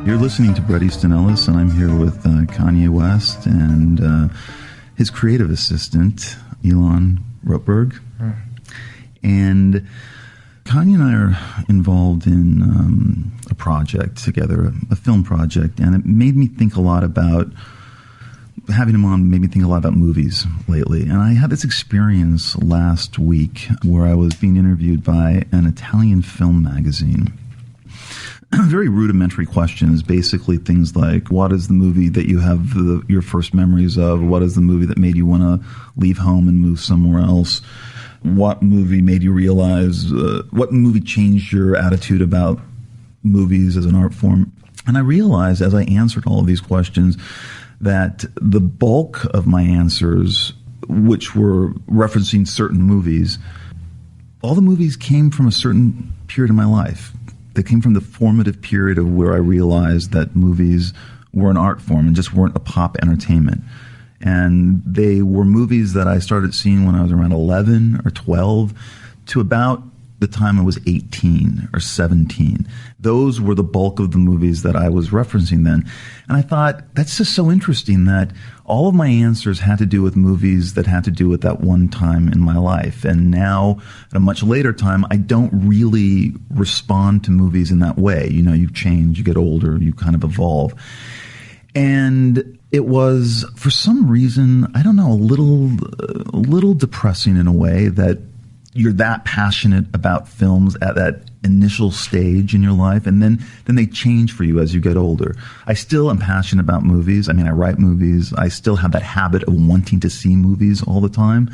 You're listening to Bret Easton Ellis, and I'm here with Kanye West and his creative assistant, Elon Rotberg. And Kanye and I are involved in a project together, a film project, and it made me think a lot about, having him on made me think a lot about movies lately. And I had this experience last week where I was being interviewed by an Italian film magazine. Very rudimentary questions, basically things like, what is the movie that you have your first memories of? What is the movie that made you want to leave home and move somewhere else? What movie made you realize, what movie changed your attitude about movies as an art form? And I realized as I answered all of these questions that the bulk of my answers, which were referencing certain movies, all the movies came from a certain period of my life. They came from the formative period of where I realized that movies were an art form and just weren't a pop entertainment. And they were movies that I started seeing when I was around 11 or 12 to about the time I was 18 or 17. Those were the bulk of the movies that I was referencing then. And I thought, that's just so interesting that all of my answers had to do with movies that had to do with that one time in my life. And now, at a much later time, I don't really respond to movies in that way. You know, you change, you get older, you kind of evolve. And it was, for some reason, I don't know, a little depressing in a way that you're that passionate about films at that initial stage in your life, and then they change for you as you get older. I still am passionate about movies. I mean, I write movies. I still have that habit of wanting to see movies all the time,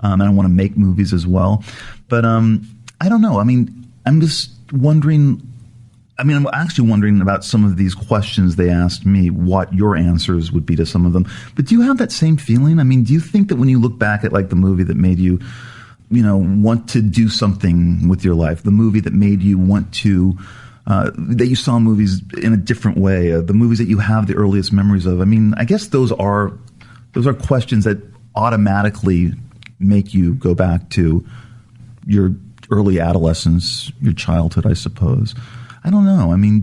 and I want to make movies as well. But I don't know. I mean, I'm just wondering. I mean, I'm actually wondering about some of these questions they asked me, what your answers would be to some of them. But do you have that same feeling? I mean, do you think that when you look back at like the movie that made you, you know, want to do something with your life, the movie that made you want to, that you saw movies in a different way, the movies that you have the earliest memories of? I mean, I guess those are questions that automatically make you go back to your early adolescence, your childhood, I suppose. I don't know. I mean,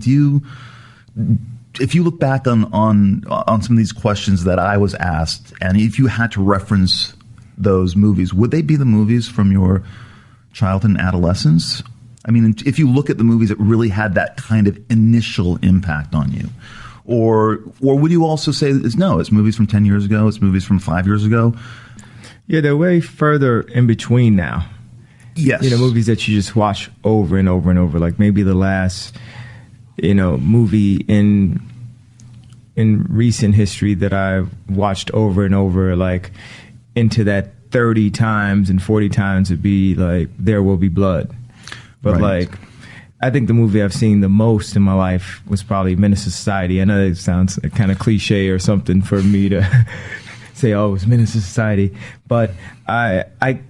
if you look back on some of these questions that I was asked, and if you had to reference those movies, would they be the movies from your childhood and adolescence? I mean, if you look at the movies that really had that kind of initial impact on you, or would you also say it's movies from 10 years ago, it's movies from 5 years ago? Yeah, they're way further in between now. Yes. You know, movies that you just watch over and over and over, like maybe the last, movie in recent history that I've watched over and over, like into that 30 times and 40 times would be like There Will Be Blood. But right. like, I think the movie I've seen the most in my life was probably Menace to Society. I know it sounds kind of cliche or something for me to say, oh, it's Menace to Society. But I've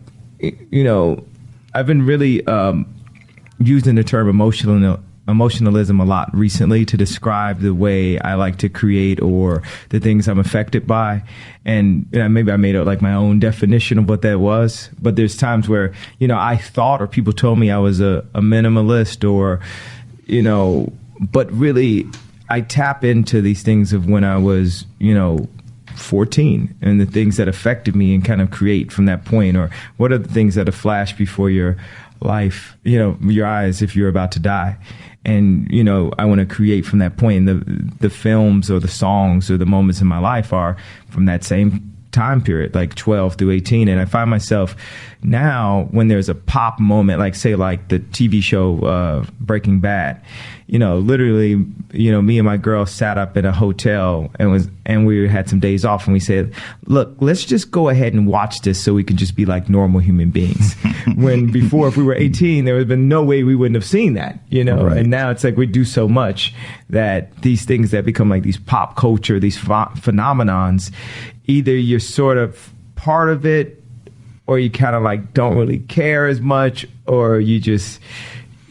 been really using the term emotionalism a lot recently to describe the way I like to create or the things I'm affected by. And maybe I made it like my own definition of what that was. But there's times where, I thought or people told me I was a minimalist or, but really I tap into these things of when I was, 14 and the things that affected me and kind of create from that point, or what are the things that have flashed before your life, your eyes if you're about to die. And, I want to create from that point. The films or the songs or the moments in my life are from that same time period, like 12 through 18. And I find myself now when there's a pop moment, like say like the TV show Breaking Bad, literally, me and my girl sat up in a hotel and we had some days off and we said, look, let's just go ahead and watch this so we can just be like normal human beings. When before, if we were 18, there would have been no way we wouldn't have seen that, Right. And now it's like we do so much that these things that become like these pop culture, these phenomenons, either you're sort of part of it or you kind of like don't really care as much, or you just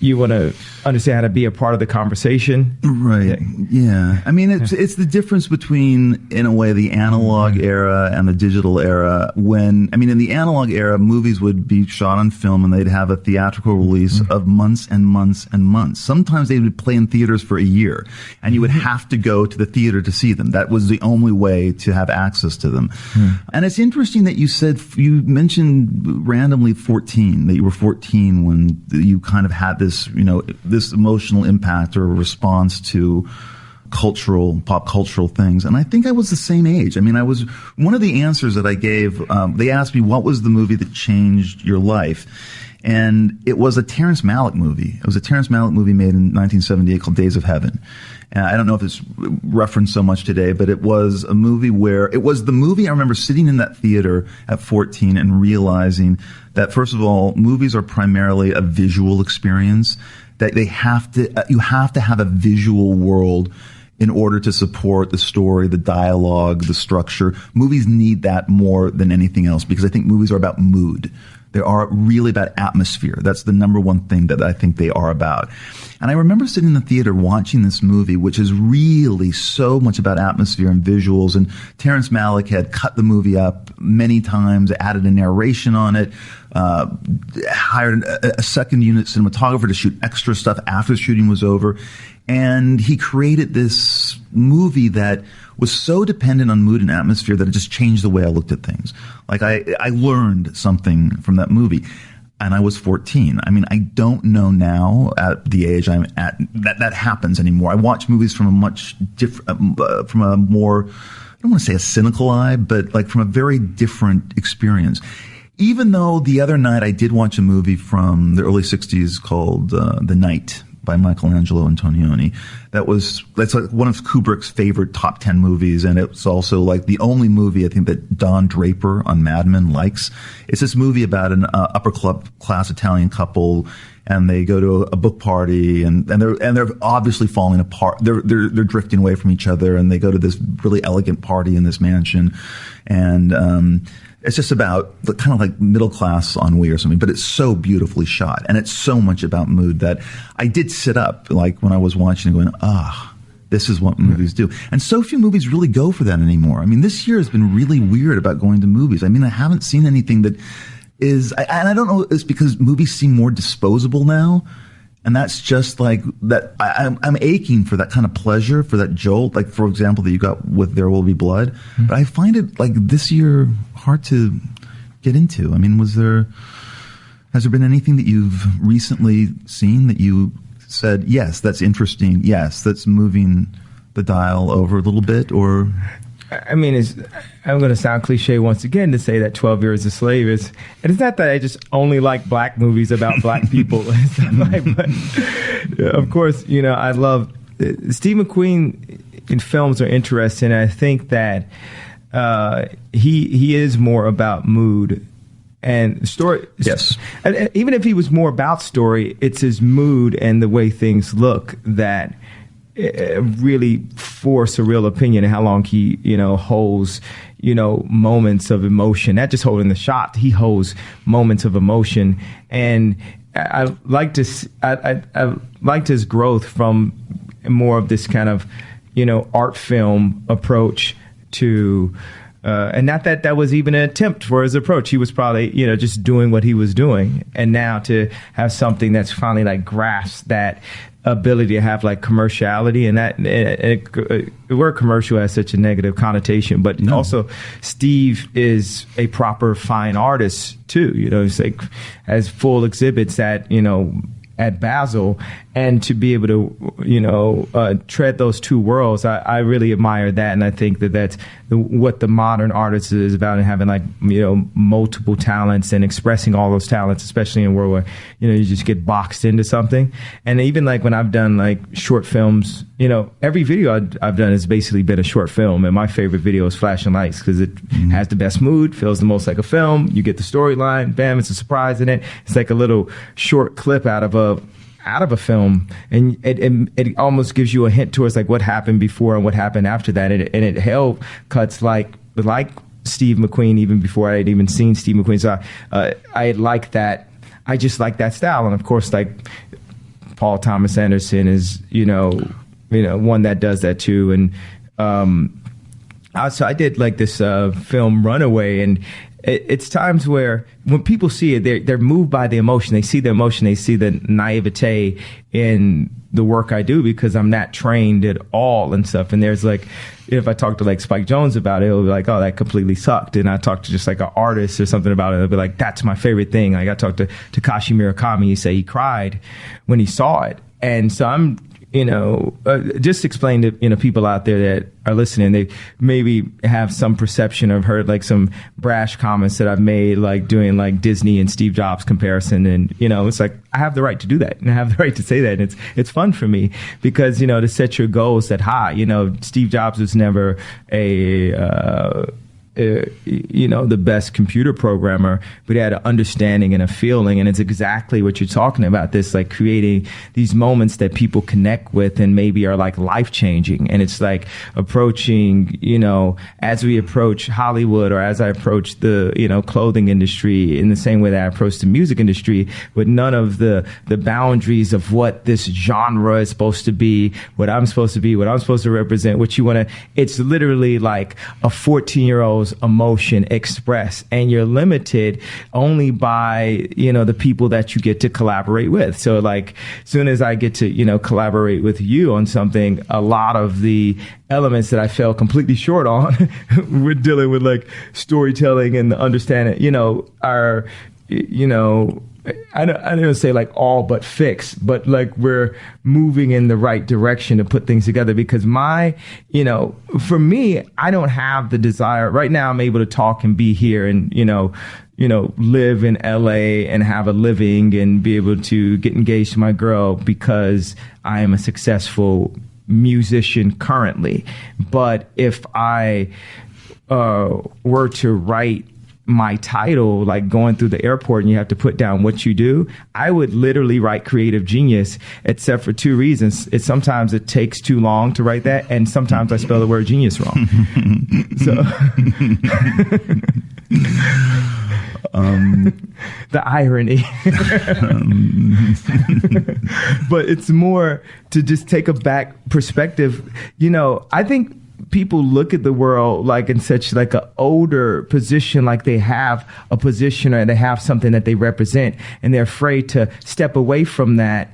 you want to understand how to be a part of the conversation. Right. Yeah. I mean, it's the difference between, in a way, the analog era and the digital era. When, I mean, in the analog era, movies would be shot on film and they'd have a theatrical release of months and months and months. Sometimes they would play in theaters for a year, and you would have to go to the theater to see them. That was the only way to have access to them. And it's interesting that you mentioned randomly 14, that you were 14 when you kind of had this emotional impact or response to pop cultural things. And I think I was the same age. I mean, one of the answers that I gave, they asked me, what was the movie that changed your life? And it was a Terrence Malick movie. It was a Terrence Malick movie made in 1978 called Days of Heaven. And I don't know if it's referenced so much today, but it was a movie it was the movie I remember sitting in that theater at 14 and realizing that, first of all, movies are primarily a visual experience, that you have to have a visual world in order to support the story, the dialogue, the structure. Movies need that more than anything else, because I think movies are about mood. They are really about atmosphere. That's the number one thing that I think they are about. And I remember sitting in the theater watching this movie, which is really so much about atmosphere and visuals. And Terrence Malick had cut the movie up many times, added a narration on it, hired a second unit cinematographer to shoot extra stuff after the shooting was over. And he created this movie that was so dependent on mood and atmosphere that it just changed the way I looked at things. Like I learned something from that movie. And I was 14. I mean, I don't know now at the age I'm at that happens anymore. I watch movies from a much different, from a more, I don't want to say a cynical eye, but like from a very different experience. Even though the other night I did watch a movie from the early 60s called The Night by Michelangelo Antonioni. That's like one of Kubrick's favorite top 10 movies, and it's also like the only movie I think that Don Draper on Mad Men likes. It's this movie about an upper class Italian couple, and they go to a book party, and they're obviously falling apart. They're drifting away from each other, and they go to this really elegant party in this mansion, and it's just about the kind of like middle class ennui or something, but it's so beautifully shot, and it's so much about mood that I did sit up like when I was watching and going, this is what movies do. And so few movies really go for that anymore. I mean, this year has been really weird about going to movies. I mean, I haven't seen anything that is, and I don't know, it's because movies seem more disposable now. And that's just like that. I'm aching for that kind of pleasure, for that jolt, like, for example, that you got with There Will Be Blood. Mm-hmm. But I find it like this year hard to get into. I mean, has there been anything that you've recently seen that you said, yes, that's interesting, yes, that's moving the dial over a little bit? Or I mean, I'm going to sound cliche once again to say that 12 Years a Slave is, and it's not that I just only like black movies about black people. But of course, I love Steve McQueen in films are interesting. I think that he is more about mood and story. Yes. And even if he was more about story, it's his mood and the way things look that really force a real opinion of how long he, holds, moments of emotion. Not just holding the shot, he holds moments of emotion. And I liked his growth from more of this kind of, art film approach to, and not that was even an attempt for his approach. He was probably, just doing what he was doing. And now to have something that's finally like grasped that ability to have like commerciality, and that the word commercial has such a negative connotation, but also Steve is a proper fine artist too. He's like has full exhibits at Basel, and to be able to tread those two worlds, I really admire that, and I think that that's what the modern artist is about, and having like multiple talents and expressing all those talents, especially in a world where you just get boxed into something. And even like when I've done like short films, every video I've done has basically been a short film, and my favorite video is Flashing Lights because it has the best mood, feels the most like a film. You get the storyline, bam, it's a surprise in it. It's like a little short clip out of a film, and it almost gives you a hint towards like what happened before and what happened after that, and it held cuts like Steve McQueen even before I had even seen Steve McQueen. So I like that. I just like that style, and of course, like Paul Thomas Anderson is, one that does that too. And so I did like this film Runaway, and it's times where when people see it, they're moved by the emotion. They see the emotion. They see the naivete in the work I do, because I'm not trained at all and stuff. And there's like, if I talk to like Spike Jonze about it, it'll be like, oh, that completely sucked. And I talk to just like an artist or something about it, it'll be like, that's my favorite thing. Like I talked to Takashi Murakami, he said he cried when he saw it. And so I'm, just explain to, people out there that are listening, they maybe have some perception or heard like some brash comments that I've made, like doing like Disney and Steve Jobs comparison. And, it's like, I have the right to do that, and I have the right to say that. And it's fun for me because, to set your goals that high. Steve Jobs was never the best computer programmer, but he had an understanding and a feeling. And it's exactly what you're talking about, this like creating these moments that people connect with and maybe are like life changing. And it's like approaching, as we approach Hollywood, or as I approach the, clothing industry, in the same way that I approach the music industry, with none of the boundaries of what this genre is supposed to be, what I'm supposed to be, what I'm supposed to represent, what you want to, it's literally like a 14-year-old's emotion expressed, and you're limited only by the people that you get to collaborate with. So like as soon as I get to collaborate with you on something, a lot of the elements that I fell completely short on we're dealing with like storytelling and understanding are I don't say like all but fixed, but like we're moving in the right direction to put things together. Because for me, I don't have the desire right now. I'm able to talk and be here and, live in LA and have a living and be able to get engaged to my girl because I am a successful musician currently. But if I were to write my title, like going through the airport and you have to put down what you do, I would literally write creative genius, except for two reasons. Sometimes it takes too long to write that, and sometimes I spell the word genius wrong. So the irony. But it's more to just take a back perspective. I think people look at the world like in such like an older position, like they have a position or they have something that they represent, and they're afraid to step away from that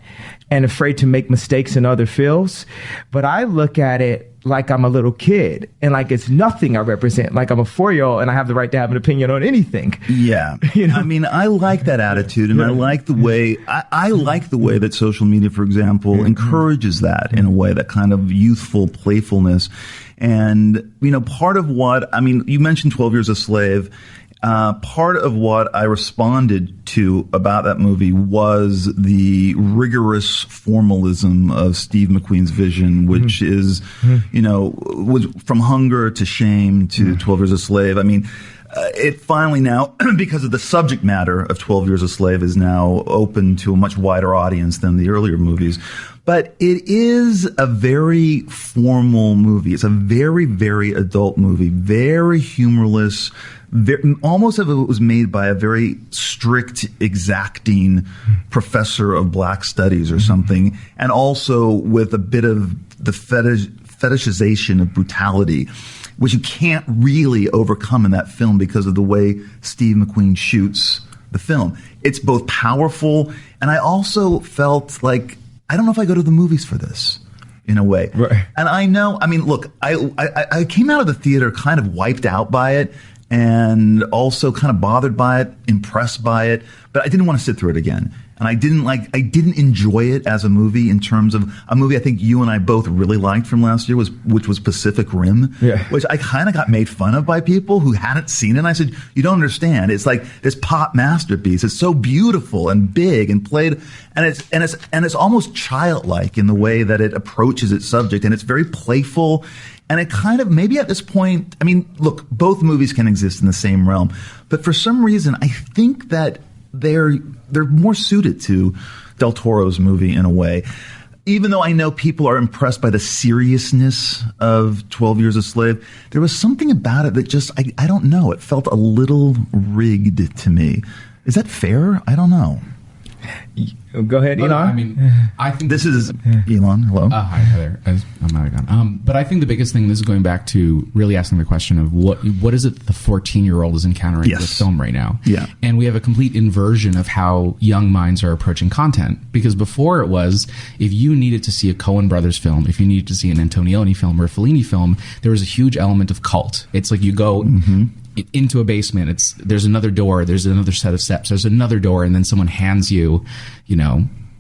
and afraid to make mistakes in other fields. But I look at it like I'm a little kid and like it's nothing I represent. Like I'm a 4-year-old and I have the right to have an opinion on anything. Yeah. I mean, I like that attitude, and I like the way I like the way that social media, for example, encourages that in a way, that kind of youthful playfulness. And, part of what, you mentioned 12 Years a Slave. Part of what I responded to about that movie was the rigorous formalism of Steve McQueen's vision, which is, was from Hunger to Shame to 12 Years a Slave. It finally now, because of the subject matter of 12 Years a Slave, is now open to a much wider audience than the earlier movies. But it is a very formal movie. It's a very, very adult movie, very humorless, almost as if it was made by a very strict, exacting professor of black studies or something, and also with a bit of the fetishization of brutality, which you can't really overcome in that film because of the way Steve McQueen shoots the film. It's both powerful, and I also felt like, I don't know if I go to the movies for this, in a way. Right. And I know, look, I came out of the theater kind of wiped out by it, and also kind of bothered by it, impressed by it, but I didn't want to sit through it again. And I didn't enjoy it as a movie, in terms of a movie I think you and I both really liked from last year, which was Pacific Rim, which I kind of got made fun of by people who hadn't seen it. And I said, you don't understand. It's like this pop masterpiece. It's so beautiful and big and played, and it's almost childlike in the way that it approaches its subject, and it's very playful. And it kind of, maybe at this point, look, both movies can exist in the same realm, but for some reason, I think that they're more suited to Del Toro's movie in a way. Even though I know people are impressed by the seriousness of 12 Years a Slave, there was something about it that just, I don't know, it felt a little rigged to me. Is that fair? I don't know. Go ahead, Elon. I mean, I think This is Elon. Hello. Hi, Heather. I'm out again. But I think the biggest thing, this is going back to really asking the question of what is it that the 14-year-old is encountering with film right now? Yeah. And we have a complete inversion of how young minds are approaching content. Because before it was, if you needed to see a Coen Brothers film, if you needed to see an Antonioni film or a Fellini film, there was a huge element of cult. It's like you go into a basement, there's another door, there's another set of steps, there's another door, and then someone hands you,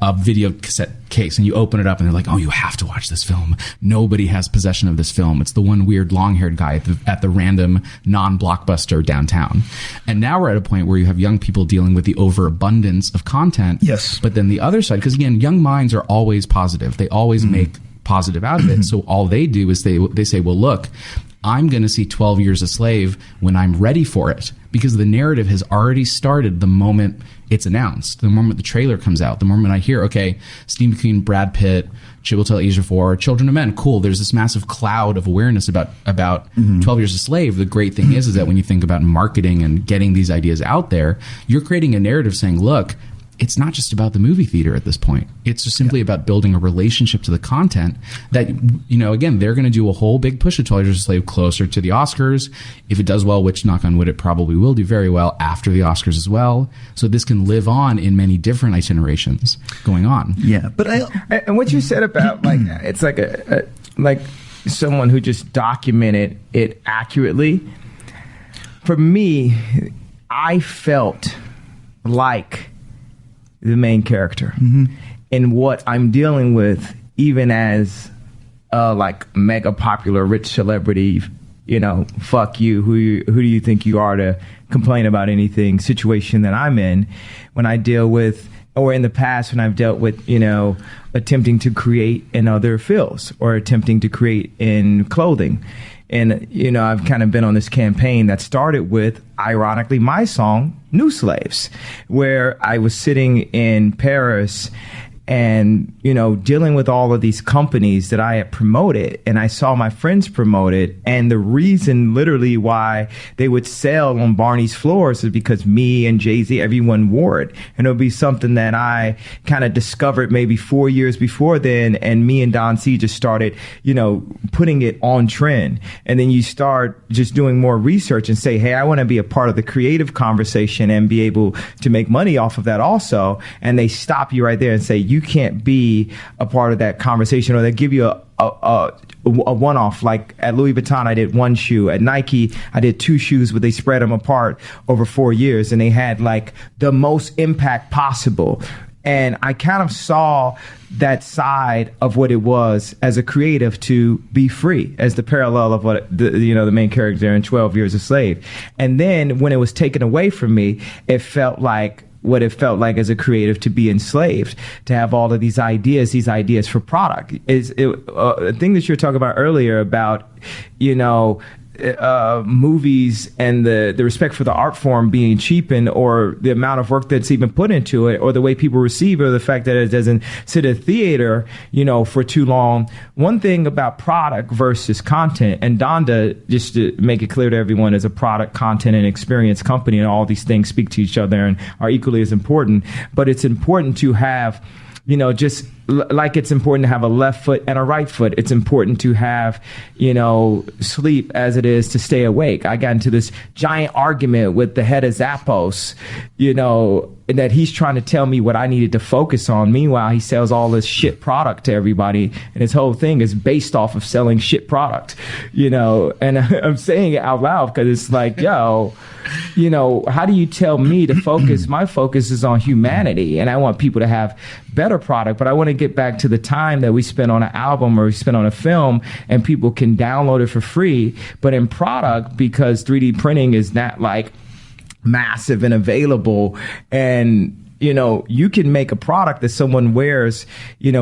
a video cassette case, and you open it up and they're like, oh, you have to watch this film. Nobody has possession of this film. It's the one weird long-haired guy at the random non-blockbuster downtown. And now we're at a point where you have young people dealing with the overabundance of content. Yes. But then the other side, because again, young minds are always positive. They always make positive out of it. So all they do is they say, well, look, I'm going to see 12 Years a Slave when I'm ready for it, because the narrative has already started the moment it's announced, the moment the trailer comes out, the moment I hear, okay, Steve McQueen, Brad Pitt, Chiwetel Ejiofor, Children of Men, cool. There's this massive cloud of awareness about 12 Years a Slave. The great thing is that when you think about marketing and getting these ideas out there, you're creating a narrative saying, look, it's not just about the movie theater at this point. It's just simply about building a relationship to the content that, again, they're going to do a whole big push of 12 Years a Slave closer to the Oscars. If it does well, which knock on wood, it probably will do very well after the Oscars as well. So this can live on in many different itinerations going on. Yeah. But and what you said about it's like like someone who just documented it accurately. For me, I felt like the main character in what I'm dealing with, even as mega popular rich celebrity, fuck you, who do you think you are to complain about anything situation that I'm in, when I deal with, or in the past when I've dealt with, attempting to create in other fields or attempting to create in clothing. And, I've kind of been on this campaign that started with, ironically, my song, New Slaves, where I was sitting in Paris and, dealing with all of these companies that I had promoted, and I saw my friends promote it. And the reason literally why they would sell on Barney's floors is because me and Jay-Z, everyone wore it. And it would be something that I kind of discovered maybe 4 years before then. And me and Don C just started, putting it on trend. And then you start just doing more research and say, hey, I want to be a part of the creative conversation and be able to make money off of that also. And they stop you right there and say, you can't be a part of that conversation, or they give you a one-off. Like at Louis Vuitton, I did one shoe. At Nike, I did two shoes, but they spread them apart over 4 years, and they had the most impact possible. And I kind of saw that side of what it was as a creative to be free, as the parallel of what the main character in 12 Years a Slave. And then when it was taken away from me, it felt like what it felt like as a creative to be enslaved, to have all of these ideas for product. Is a thing that you were talking about earlier about, movies and the respect for the art form being cheapened, or the amount of work that's even put into it, or the way people receive it, or the fact that it doesn't sit at theater, for too long. One thing about product versus content, and Donda, just to make it clear to everyone, is a product, content, and experience company, and all these things speak to each other and are equally as important. But it's important to have, just like it's important to have a left foot and a right foot. It's important to have, sleep as it is to stay awake. I got into this giant argument with the head of Zappos, that he's trying to tell me what I needed to focus on. Meanwhile, he sells all this shit product to everybody, and his whole thing is based off of selling shit product, and I'm saying it out loud because it's like, how do you tell me to focus? My focus is on humanity, and I want people to have better product, but I want to get back to the time that we spend on an album or we spend on a film, and people can download it for free. But in product, because 3D printing is not massive and available, and you can make a product that someone wears,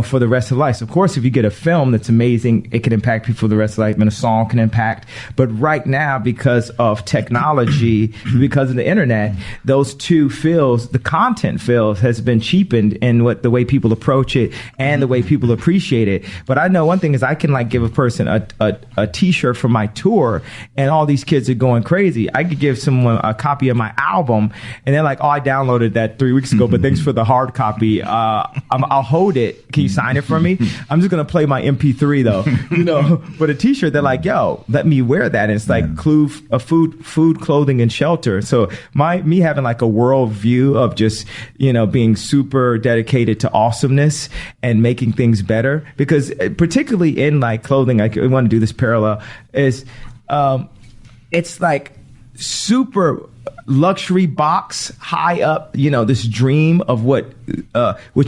for the rest of life. So of course, if you get a film that's amazing, it can impact people for the rest of life, and a song can impact. But right now, because of technology, because of the internet, those two fields, the content field, has been cheapened in the way people approach it and the way people appreciate it. But I know one thing is I can give a person a t-shirt for my tour, and all these kids are going crazy. I could give someone a copy of my album, and they're like, oh, I downloaded that 3 weeks ago, but thanks for the hard copy. I'll hold it. Can you sign it for me? I'm just going to play my MP3 though, but a t-shirt, they're like, yo, let me wear that. And it's like food, clothing, and shelter. So me having like a world view of just, being super dedicated to awesomeness and making things better, because particularly in like clothing, I want to do this parallel is, it's like super luxury box high up, this dream of what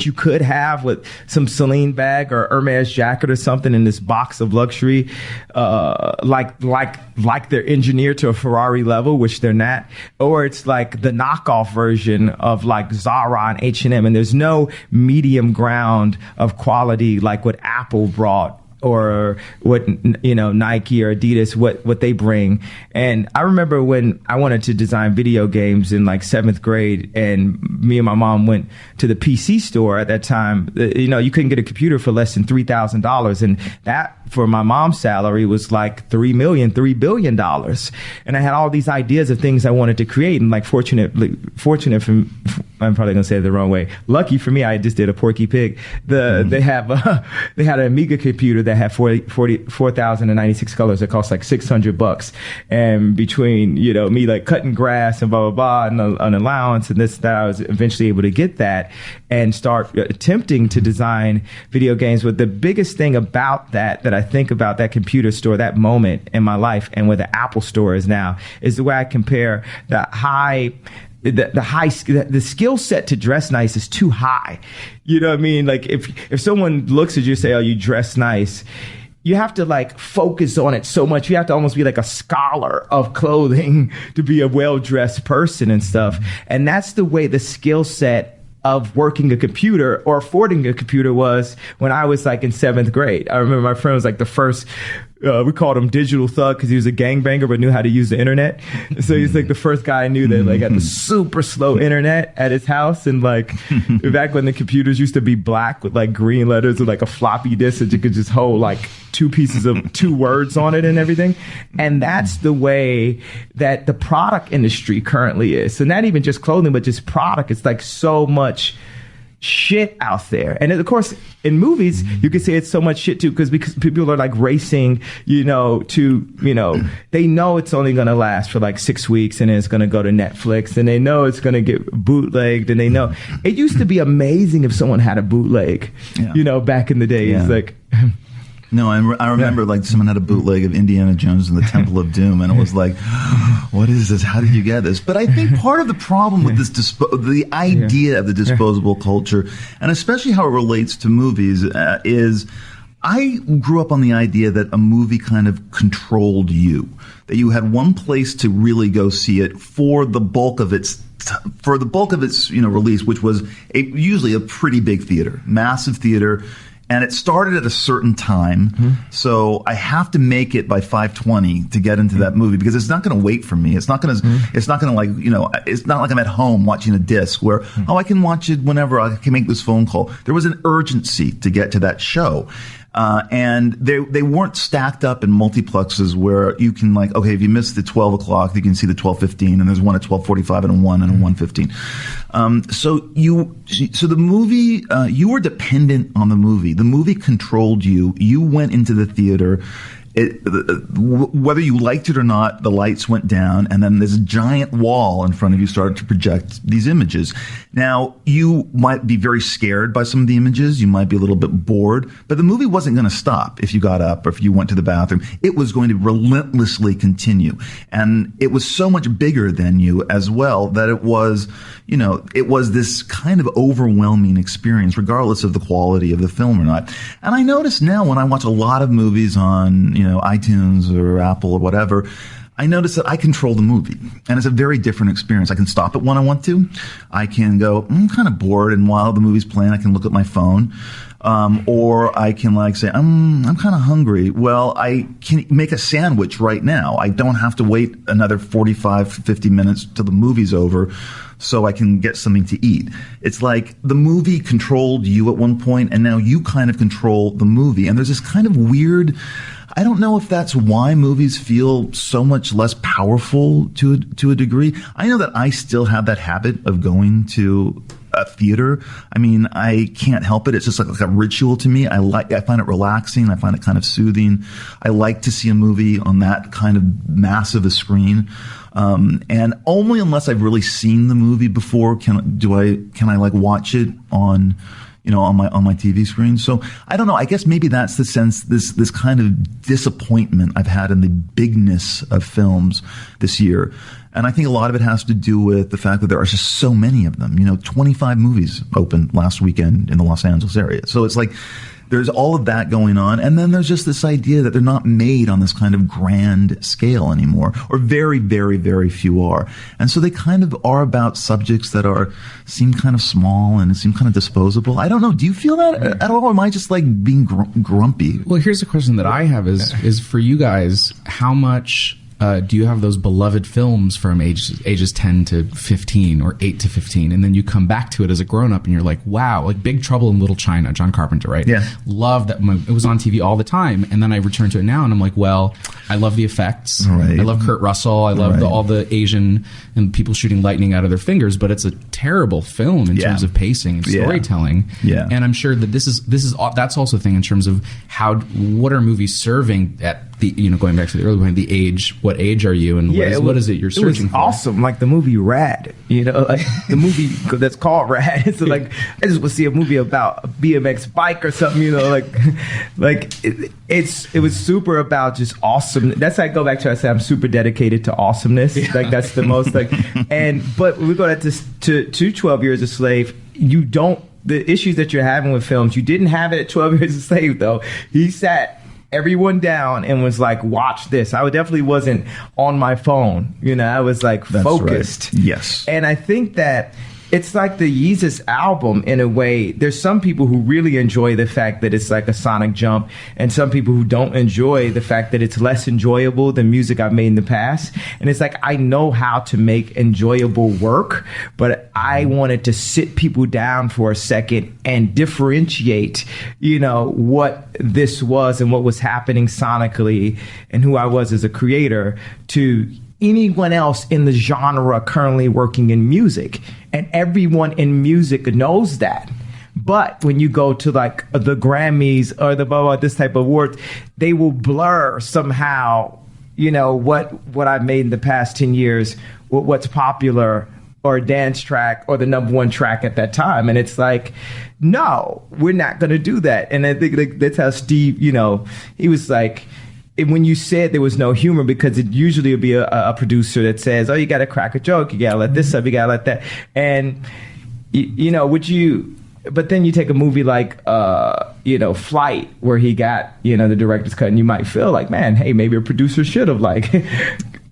you could have with some Celine bag or Hermes jacket or something in this box of luxury, like they're engineered to a Ferrari level, which they're not, or it's like the knockoff version of like Zara and H&M, and there's no medium ground of quality like what Apple brought, or what, Nike or Adidas, what they bring. And I remember when I wanted to design video games in like 7th grade, and me and my mom went to the PC store at that time. You couldn't get a computer for less than $3,000. And that, for my mom's salary, was like $3 billion. And I had all these ideas of things I wanted to create. And like fortunate for, I'm probably gonna say it the wrong way. Lucky for me, I just did a Porky Pig. They had an Amiga computer that had 4,096 colors that cost like $600. And between, me like cutting grass and blah, blah, blah, and an allowance and this, that, I was eventually able to get that and start attempting to design video games. But the biggest thing about that I think about that computer store, that moment in my life, and where the Apple store is now, is the way I compare the skill set to dress nice is too high. You know what I mean? Like if someone looks at you and say, oh, you dress nice, you have to like focus on it so much. You have to almost be like a scholar of clothing to be a well-dressed person and stuff. And that's the way the skill set of working a computer or affording a computer was when I was like in 7th grade. I remember my friend was like the first, we called him Digital Thug because he was a gangbanger but knew how to use the internet. So he's like the first guy I knew that like had the super slow internet at his house. And like back when the computers used to be black with like green letters with like a floppy disk that you could just hold like 2 pieces of 2 words on it and everything. And that's the way that the product industry currently is. So not even just clothing, but just product. It's like so much shit out there. And of course, in movies, you could say it's so much shit too, because people are like racing, they know it's only going to last for like 6 weeks and then it's going to go to Netflix, and they know it's going to get bootlegged, and they know it used to be amazing if someone had a bootleg, back in the days. Yeah. Like, no, I remember like someone had a bootleg of Indiana Jones and the Temple of Doom, and it was like, what is this? How did you get this? But I think part of the problem with this, the idea of the disposable culture, and especially how it relates to movies, is I grew up on the idea that a movie kind of controlled you, that you had one place to really go see it for the bulk of its release, which was usually a pretty big theater, massive theater. And it started at a certain time, so I have to make it by 5:20 to get into that movie, because it's not going to wait for me. It's not going to. It's not going to it's not like I'm at home watching a disc where I can watch it whenever I can make this phone call. There was an urgency to get to that show. And they weren't stacked up in multiplexes where you can like, okay, if you miss the 12 o'clock, you can see the 12:15, and there's one at 12:45 and a 1 and a 1:15. So the movie, you were dependent on the movie. The movie controlled you. You went into the theater. Whether you liked it or not, the lights went down, and then this giant wall in front of you started to project these images. Now, you might be very scared by some of the images. You might be a little bit bored, but the movie wasn't going to stop if you got up or if you went to the bathroom. It was going to relentlessly continue. And it was so much bigger than you as well that it was this kind of overwhelming experience, regardless of the quality of the film or not. And I notice now when I watch a lot of movies on, iTunes or Apple or whatever, I notice that I control the movie, and it's a very different experience. I can stop it when I want to. I can go, I'm kind of bored, and while the movie's playing, I can look at my phone. Or I can like say, I'm kind of hungry. Well, I can make a sandwich right now. I don't have to wait another 45, 50 minutes till the movie's over so I can get something to eat. It's like the movie controlled you at one point, and now you kind of control the movie. And there's this kind of weird, I don't know if that's why movies feel so much less powerful to a degree. I know that I still have that habit of going to a theater. I mean, I can't help it. It's just like a ritual to me. I find it relaxing. I find it kind of soothing. I like to see a movie on that kind of massive a screen. And only unless I've really seen the movie before can I like watch it on my TV screen. So I don't know. I guess maybe that's the sense, this kind of disappointment I've had in the bigness of films this year. And I think a lot of it has to do with the fact that there are just so many of them. 25 movies opened last weekend in the Los Angeles area. So it's like there's all of that going on. And then there's just this idea that they're not made on this kind of grand scale anymore, or very, very, very few are. And so they kind of are about subjects that seem kind of small and seem kind of disposable. I don't know. Do you feel that at all? Or am I just like being grumpy? Well, here's a question that I have is for you guys, how much do you have those beloved films from ages 10 to 15 or 8 to 15, and then you come back to it as a grown-up and you're like, wow, like Big Trouble in Little China, John Carpenter, right? Yeah. Love that. It was on TV all the time, and then I return to it now and I'm like, well, I love the effects. Right. I love Kurt Russell. I love all the Asian and people shooting lightning out of their fingers, but it's a terrible film in terms of pacing and storytelling. Yeah. And I'm sure that that's also a thing in terms of what are movies serving at the, going back to the early point, the age, what age are you, and what is it you're searching for? Awesome, like the movie Rad, like the movie that's called Rad. So like, I just want to see a movie about a BMX bike or something, it was super about just awesome. That's why I go back to, I say I'm super dedicated to awesomeness. Yeah. Like that's the most but we go to 12 Years a Slave. The issues that you're having with films, you didn't have it at 12 Years a Slave though. He sat everyone down and was like, watch this. I definitely wasn't on my phone. I was like focused. Right. Yes. And I think that it's like the Yeezus album in a way. There's some people who really enjoy the fact that it's like a sonic jump, and some people who don't enjoy the fact that it's less enjoyable than music I've made in the past. And it's like, I know how to make enjoyable work, but I wanted to sit people down for a second and differentiate, what this was and what was happening sonically and who I was as a creator to anyone else in the genre currently working in music. And everyone in music knows that. But when you go to like the Grammys or this type of awards, they will blur somehow, what I've made in the past 10 years, what's popular or a dance track or the number one track at that time. And it's like, no, we're not going to do that. And I think that's how Steve, he was like, when you said there was no humor, because it usually would be a producer that says, oh, you got to crack a joke, you got to let this up, you got to let that. And, but then you take a movie like, Flight, where he got, the director's cut, and you might feel like, man, hey, maybe a producer should have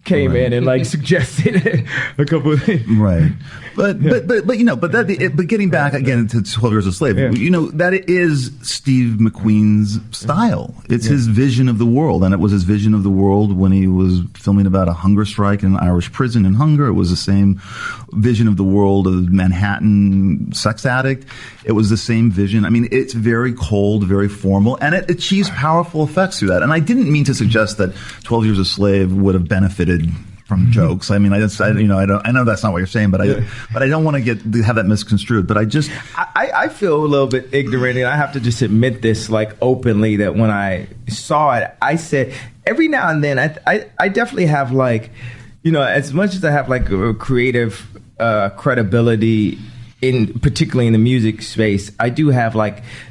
came in and suggested a couple of things. Right. But getting back again to 12 Years a Slave, that it is Steve McQueen's style. It's his vision of the world, and it was his vision of the world when he was filming about a hunger strike in an Irish prison in Hunger. It was the same vision of the world of Manhattan sex addict. It was the same vision. I mean, it's very cold, very formal, and it achieves powerful effects through that. And I didn't mean to suggest that 12 Years a Slave would have benefited from jokes. I mean, I know that's not what you're saying, but I don't want to have that misconstrued. But I feel a little bit ignorant, and I have to just admit this openly, that when I saw it, I said every now and then I definitely have as much as I have a creative credibility particularly in the music space, I do have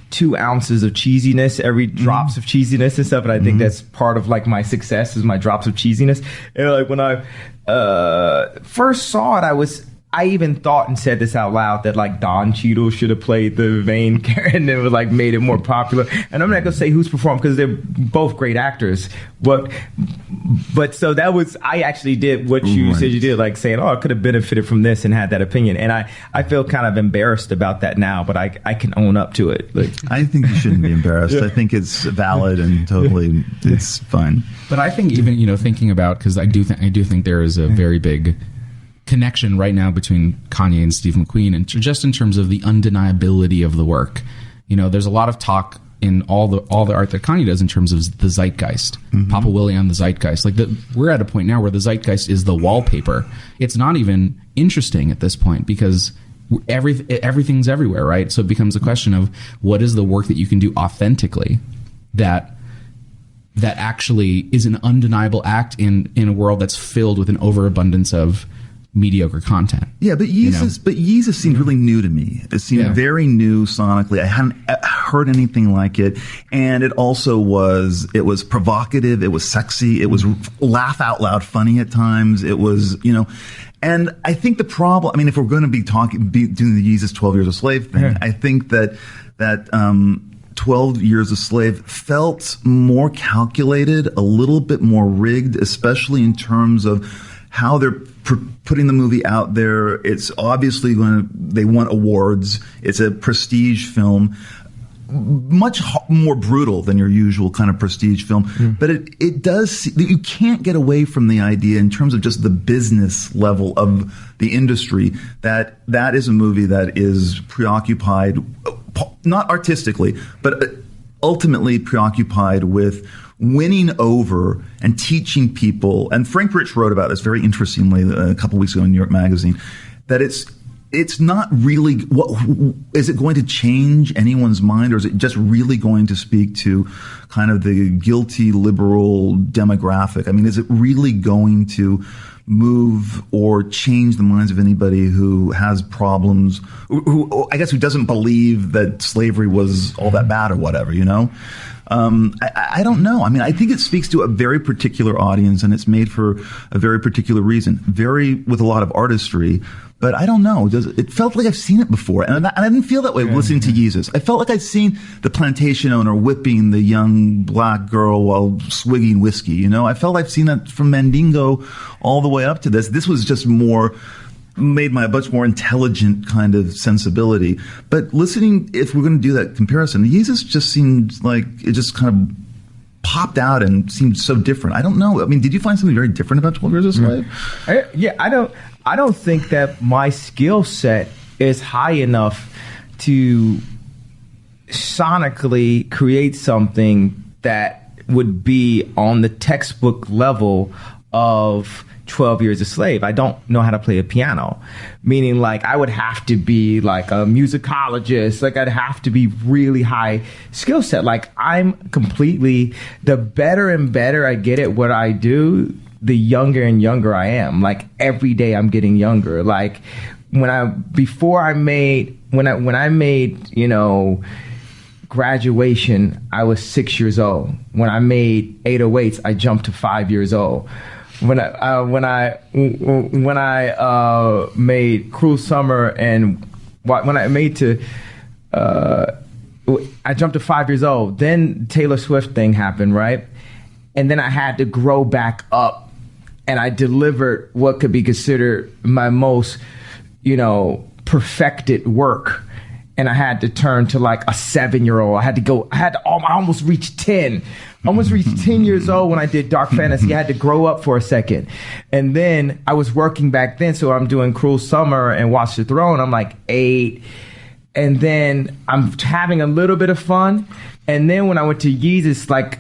2 ounces of cheesiness, every drops of cheesiness and stuff. And I think that's part of my success is my drops of cheesiness. And when I first saw it, I even thought and said this out loud that Don Cheadle should have played the main character, and it was made it more popular. And I'm not gonna say who's performed because they're both great actors. But so that was, I actually did what you said you did, saying, oh, I could have benefited from this and had that opinion. And I feel kind of embarrassed about that now, but I can own up to it. I think you shouldn't be embarrassed. I think it's valid and totally it's fine. But I think even thinking about, because I do think there is a very big connection right now between Kanye and Steve McQueen, and just in terms of the undeniability of the work. There's a lot of talk in all the art that Kanye does in terms of the zeitgeist. Papa Willie on the zeitgeist. We're at a point now where the zeitgeist is the wallpaper. It's not even interesting at this point because everything's everywhere, right? So it becomes a question of what is the work that you can do authentically that actually is an undeniable act in a world that's filled with an overabundance of mediocre content. Yeah, but Yeezus seemed really new to me. It seemed very new sonically. I hadn't heard anything like it, and it was provocative. It was sexy. It was laugh out loud funny at times. It was, and I think the problem. I mean, if we're going to be doing the Yeezus 12 Years a Slave thing, I think that 12 Years a Slave felt more calculated, a little bit more rigged, especially in terms of how they're putting the movie out there. It's obviously they want awards. It's a prestige film, much more brutal than your usual kind of prestige film. But it does, you can't get away from the idea in terms of just the business level of the industry that is a movie that is preoccupied, not artistically, but ultimately preoccupied with winning over and teaching people. And Frank Rich wrote about this very interestingly a couple weeks ago in New York Magazine, that it's not really, is it going to change anyone's mind, or is it just really going to speak to kind of the guilty liberal demographic? I mean, is it really going to move or change the minds of anybody who has problems, who doesn't believe that slavery was all that bad or whatever, I don't know. I mean, I think it speaks to a very particular audience, and it's made for a very particular reason, with a lot of artistry. But I don't know. It felt like I've seen it before, and I didn't feel that way listening to Yeezus. I felt like I'd seen the plantation owner whipping the young black girl while swigging whiskey. I felt I've seen that from Mandingo all the way up to this. This was just made my much more intelligent kind of sensibility. But listening, if we're going to do that comparison, Yeezus just seemed like it just kind of popped out and seemed so different. I don't know. I mean, did you find something very different about 12 Years a Slave? I don't think that my skill set is high enough to sonically create something that would be on the textbook level of 12 Years a Slave. I don't know how to play a piano, meaning like I would have to be like a musicologist. Like I'd have to be really high skill set. Like I'm completely, the better and better I get at what I do, the younger and younger I am. Like every day I'm getting younger. Like when I made, Graduation, I was 6 years old. When I made 808s, I jumped to 5 years old. When I made Cruel Summer, and when I made I jumped to 5 years old. Then Taylor Swift thing happened, right? And then I had to grow back up, and I delivered what could be considered my most, perfected work. And I had to turn to like a 7-year-old. I almost reached 10. Almost reached 10 years old when I did Dark Fantasy. I had to grow up for a second. And then I was working back then, so I'm doing Cruel Summer and Watch the Throne. I'm like 8. And then I'm having a little bit of fun. And then when I went to Yeezus, like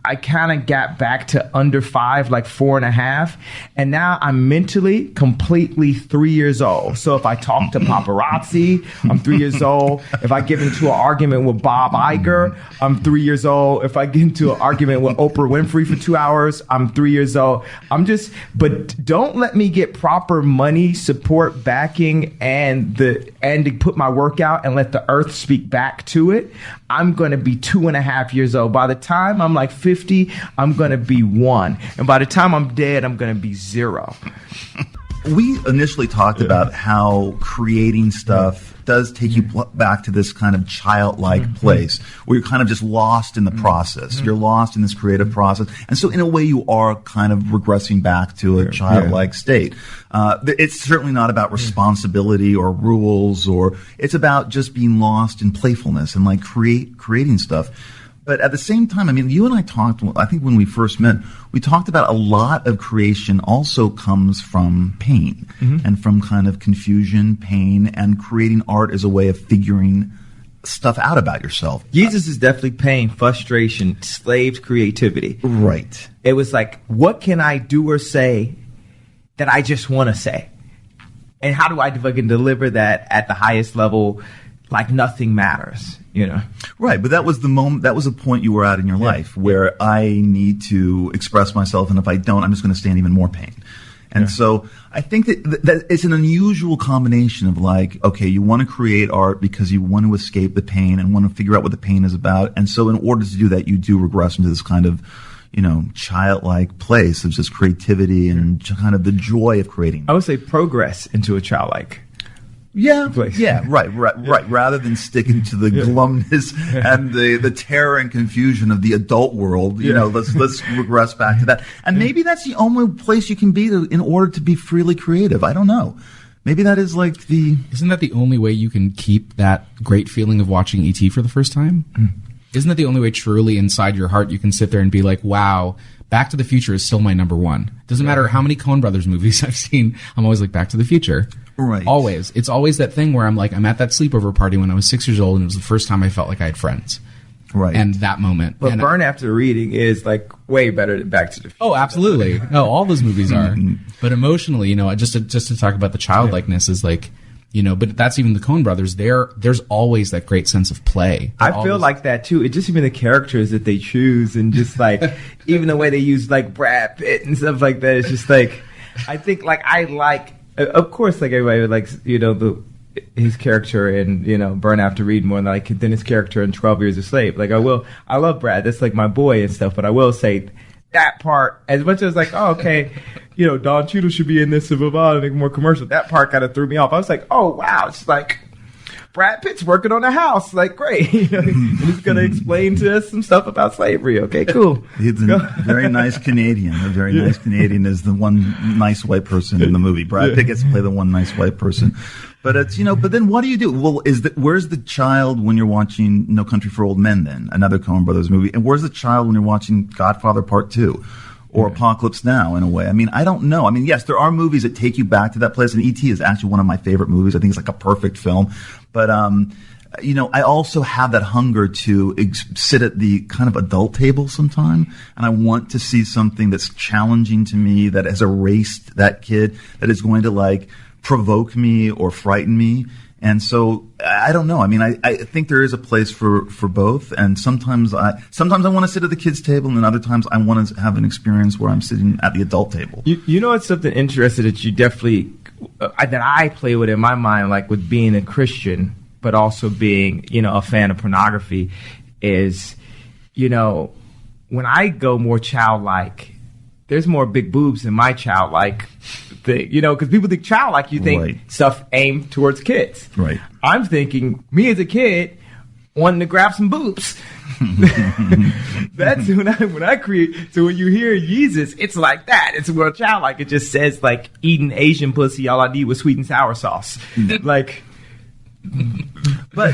I kind of got back to under 5, like 4.5. And now I'm mentally completely 3 years old. So if I talk to paparazzi, I'm 3 years old. If I get into an argument with Bob Iger, I'm 3 years old. If I get into an argument with Oprah Winfrey for 2 hours, I'm 3 years old. But don't let me get proper money, support, backing, and to put my work out and let the earth speak back to it. I'm going to be 2.5 years old. By the time I'm like 50, I'm going to be 1. And by the time I'm dead, I'm going to be 0. We initially talked about how creating stuff does take you back to this kind of childlike place where you're kind of just lost in the process. You're lost in this creative process. And so in a way you are kind of regressing back to a childlike state. It's certainly not about responsibility or rules, or it's about just being lost in playfulness and like creating stuff. But at the same time, I mean, you and I talked, I think when we first met, we talked about a lot of creation also comes from pain and from kind of confusion, pain, and creating art as a way of figuring stuff out about yourself. Yeezus is definitely pain, frustration, enslaved creativity. Right. It was like, what can I do or say that I just want to say? and how do I fucking deliver that at the highest level, like nothing matters, you know? Right, but that was the moment, that was a point you were at in your life where I need to express myself, and if I don't, I'm just going to stay in even more pain. And so I think that it's an unusual combination of like, okay, you want to create art because you want to escape the pain and want to figure out what the pain is about. And so in order to do that, you do regress into this kind of, you know, childlike place of just creativity and kind of the joy of creating. I would say progress into a childlike. Yeah, place. Right. Rather than sticking to the glumness and the terror and confusion of the adult world, you know, let's regress back to that. And maybe that's the only place you can be in order to be freely creative. I don't know. Maybe that is like the... Isn't that the only way you can keep that great feeling of watching E.T. for the first time? Isn't that the only way truly inside your heart you can sit there and be like, wow, Back to the Future is still my number one. Doesn't matter how many Coen Brothers movies I've seen, I'm always like, Back to the Future. Right. Always. It's always that thing where I'm like, I'm at that sleepover party when I was 6 years old, and it was the first time I felt like I had friends. Right. And that moment. But and Burn After Reading is like way better than Back to the Future. Oh, absolutely. No, all those movies are. But emotionally, you know, just to talk about the childlikeness is like, you know, but that's even the Coen Brothers. There's always that great sense of play. I feel like that too. It's just even the characters that they choose, and just like even the way they use like Brad Pitt and stuff like that. It's just like, I think like of course, like everybody likes, you know, his character in, you know, Burn After Reading more than his character in 12 Years a Slave. Like I love Brad. That's like my boy and stuff. But I will say that part, as much as like, oh, okay, you know, Don Cheadle should be in this and blah, blah, to make more commercial. That part kind of threw me off. I was like, oh wow, it's like Brad Pitt's working on a house. Like great, you know, and he's gonna explain to us some stuff about slavery. Okay, cool. He's a very nice Canadian. A very nice Canadian is the one nice white person in the movie. Brad Pitt gets to play the one nice white person. But it's, you know, but then what do you do? Well, where's the child when you're watching No Country for Old Men then? Another Coen Brothers movie. And where's the child when you're watching Godfather Part 2? Or Apocalypse Now, in a way. I mean, I don't know. I mean, yes, there are movies that take you back to that place, and E.T. is actually one of my favorite movies. I think it's like a perfect film. But, you know, I also have that hunger to sit at the kind of adult table sometime, and I want to see something that's challenging to me, that has erased that kid, that is going to, like, provoke me or frighten me. And so I don't know. I mean, I think there is a place for both. And sometimes I want to sit at the kids' table, and then other times I want to have an experience where I'm sitting at the adult table. You know, it's something interesting that you definitely that I play with in my mind, like with being a Christian, but also being, you know, a fan of pornography, is, you know, when I go more childlike, there's more big boobs in my childlike thing, you know, because people think childlike, you think stuff aimed towards kids. Right. I'm thinking, me as a kid, wanting to grab some boobs. That's when I create. So when you hear Jesus, it's like that. It's more childlike. It just says like eating Asian pussy. All I need was sweet and sour sauce. Like. But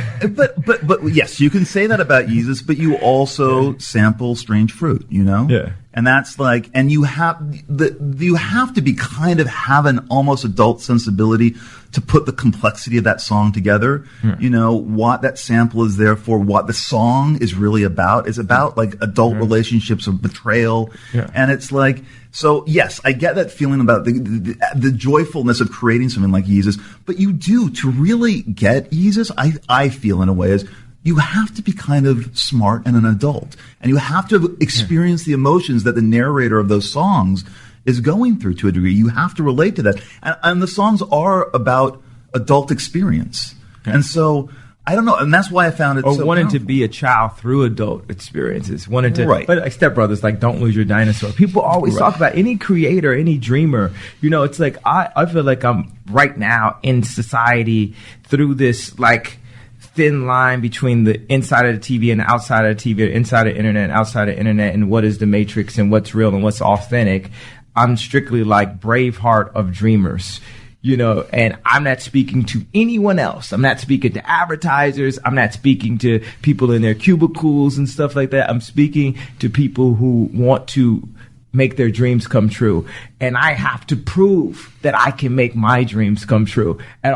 yes, you can say that about Jesus, but you also sample strange fruit, you know? Yeah. And that's like, and you have to be kind of have an almost adult sensibility to put the complexity of that song together. You know, what that sample is there for, what the song is really about. It's about like adult relationships of betrayal. Yeah. And it's like, so yes, I get that feeling about the joyfulness of creating something like Jesus, but you do, to really get Jesus, I feel in a way, is you have to be kind of smart and an adult, and you have to experience the emotions that the narrator of those songs is going through to a degree. You have to relate to that. And the songs are about adult experience. And so, I don't know, and that's why I found it so wanting powerful. to be a child through adult experiences. Wanting to, Right. but like Step Brothers, like Don't Lose Your Dinosaur. People always talk about any creator, any dreamer. You know, it's like I feel like I'm right now in society through this like thin line between the inside of the TV and the outside of the TV, or inside of the internet and outside of the internet, and what is the matrix and what's real and what's authentic. I'm strictly like Braveheart of dreamers. You know, and I'm not speaking to anyone else. I'm not speaking to advertisers. I'm not speaking to people in their cubicles and stuff like that. I'm speaking to people who want to make their dreams come true. And I have to prove that I can make my dreams come true at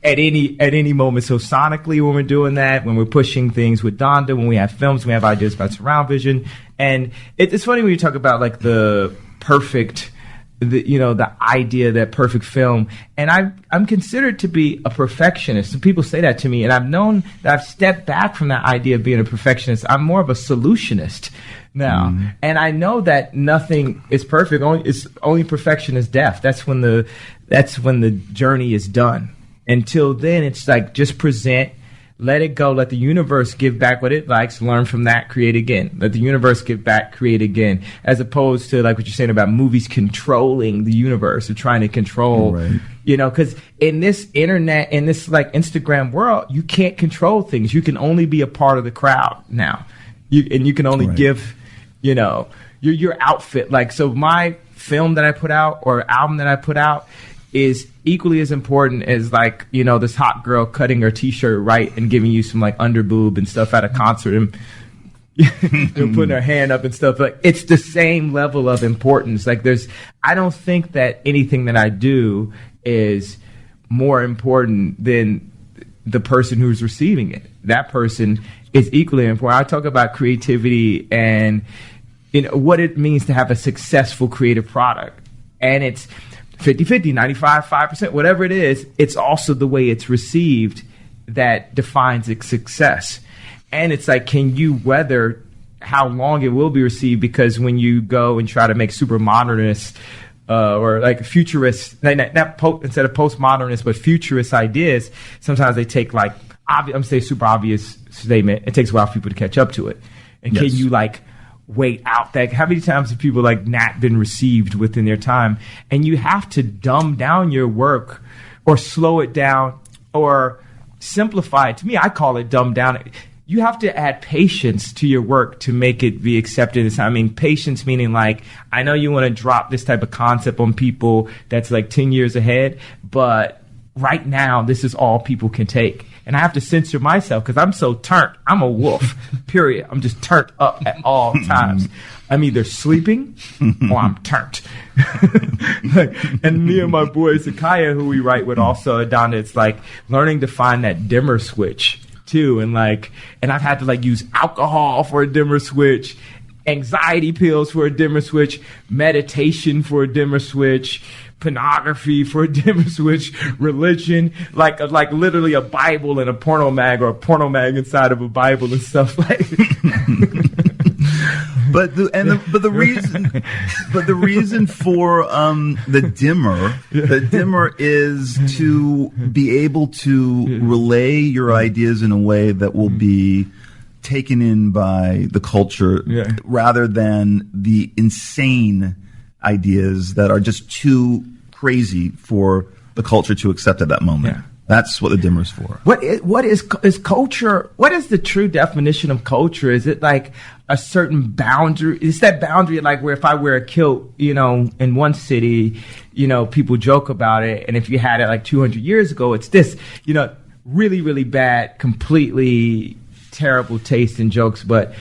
any moment. So sonically, when we're doing that, when we're pushing things with Donda, when we have films, we have ideas about surround vision. And it's funny when you talk about like the perfect the idea that perfect film, and I'm considered to be a perfectionist. And people say that to me, and I've known that I've stepped back from that idea of being a perfectionist. I'm more of a solutionist now, and I know that nothing is perfect. Only perfection is death. That's when the journey is done. Until then, it's like just present. Let it go. Let the universe give back what it likes. Learn from that. Create again. Let the universe give back. Create again. As opposed to like what you're saying about movies controlling the universe or trying to control, Right. Because in this internet, in this like Instagram world, you can't control things. You can only be a part of the crowd now. You can only Right. give, your outfit. Like, so my film that I put out or album that I put out is equally as important as like, this hot girl cutting her t-shirt right and giving you some like underboob and stuff at a concert and putting her hand up and stuff. Like, it's the same level of importance. Like, I don't think that anything that I do is more important than the person who's receiving it. That person is equally important. I talk about creativity and what it means to have a successful creative product. And it's 50-50, 95-5%, whatever it is, it's also the way it's received that defines its success. And it's like, can you weather how long it will be received? Because when you go and try to make super modernist or like futurist, instead of postmodernist, but futurist ideas, sometimes they take like, I'm going to say super obvious statement, it takes a while for people to catch up to it. And Yes. can you like wait out that? How many times have people like not been received within their time? And you have to dumb down your work or slow it down or simplify it. To me, I call it dumb down. You have to add patience to your work to make it be accepted. I mean, patience meaning like, I know you want to drop this type of concept on people that's like 10 years ahead, but right now, this is all people can take. And I have to censor myself because I'm so turned. I'm a wolf, period. I'm just turned up at all times. I'm either sleeping or I'm turned. And me and my boy Sakaya, who we write with also, Adana, it's like learning to find that dimmer switch too. And I've had to like use alcohol for a dimmer switch, anxiety pills for a dimmer switch, meditation for a dimmer switch, pornography for a dimmer switch, religion, like literally a Bible and a porno mag or a porno mag inside of a Bible and stuff like. But the reason for the dimmer is to be able to relay your ideas in a way that will be taken in by the culture rather than the insane ideas that are just too crazy for the culture to accept at that moment. Yeah. That's what the dimmer's for. What is culture? What is the true definition of culture? Is it like a certain boundary? Is that boundary like where if I wear a kilt, in one city, people joke about it, and if you had it like 200 years ago, it's this, really, really bad, completely terrible taste in jokes. But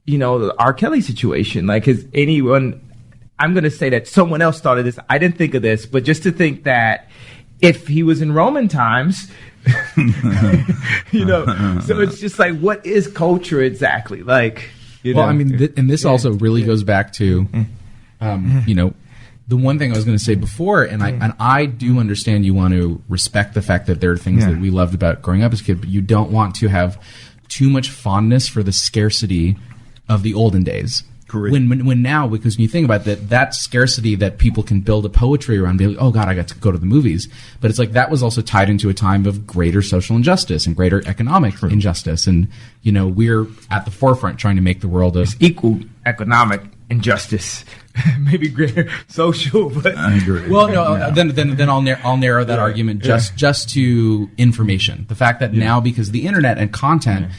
the R. Kelly situation, like, has anyone? I'm going to say that someone else thought of this. I didn't think of this, but just to think that if he was in Roman times, so it's just like, what is culture exactly? Like, I mean, and this also really goes back to, the one thing I was going to say before, and I do understand you want to respect the fact that there are things that we loved about growing up as a kid, but you don't want to have too much fondness for the scarcity of the olden days. Correct. When now, because when you think about that scarcity that people can build a poetry around, be like, oh God, I got to go to the movies. But it's like that was also tied into a time of greater social injustice and greater economic injustice. And, we're at the forefront trying to make the world of equal economic injustice. Maybe greater social, but I agree. Well, no, then I'll narrow that argument just to information. The fact that now, because the internet and content,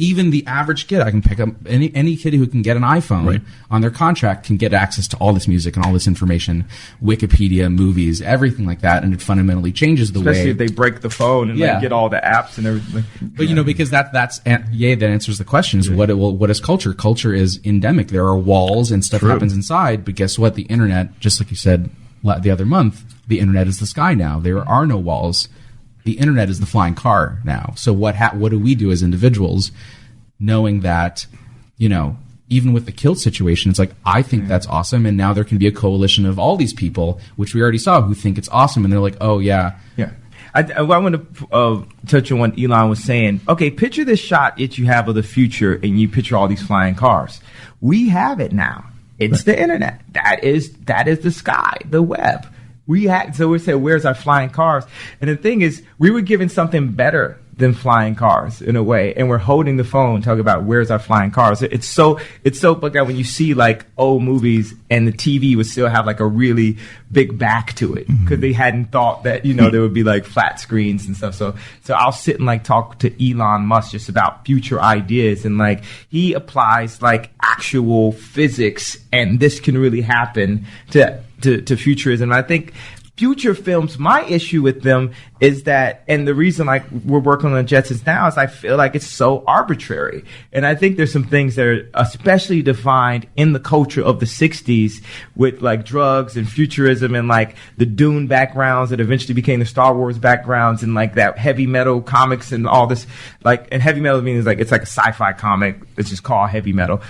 even the average kid, I can pick up any kid who can get an iPhone on their contract can get access to all this music and all this information, Wikipedia, movies, everything like that, and it fundamentally changes the way. Especially if they break the phone and get all the apps and everything. But because that answers the question: is what is culture? Culture is endemic. There are walls and stuff happens inside. But guess what? The internet, just like you said the other month, the internet is the sky now. There are no walls. The internet is the flying car now. So what do we do as individuals, knowing that, even with the Kilt situation, it's like, I think that's awesome. And now there can be a coalition of all these people, which we already saw, who think it's awesome. And they're like, oh, yeah. Yeah. I want to touch on what Elon was saying. Okay, picture this shot that you have of the future, and you picture all these flying cars. We have it now. It's the internet. That is the sky, the web. So we say, where's our flying cars? And the thing is, we were given something better than flying cars in a way, and we're holding the phone talking about where's our flying cars. It's so like when you see like old movies and the TV would still have like a really big back to it because they hadn't thought that there would be like flat screens and stuff. So I'll sit and like talk to Elon Musk just about future ideas, and like he applies like actual physics, and this can really happen to futurism. I think future films, my issue with them is that, and the reason like we're working on the Jetsons now is I feel like it's so arbitrary. And I think there's some things that are especially defined in the culture of the 60s with like drugs and futurism and like the Dune backgrounds that eventually became the Star Wars backgrounds, and like that heavy metal comics and all this, like, and heavy metal means like it's like a sci-fi comic. It's just called heavy metal.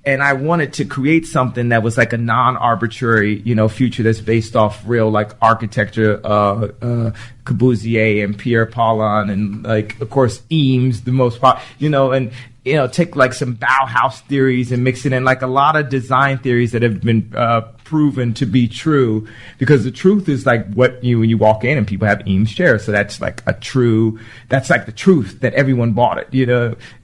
And I wanted to create something that was like a non-arbitrary, future that's based off real like architecture, Corbusier and Pierre Paulin, and like, of course, Eames, the most and take like some Bauhaus theories and mix it in, like a lot of design theories that have been proven to be true, because the truth is like when you walk in and people have Eames chairs, so that's like the truth that everyone bought it,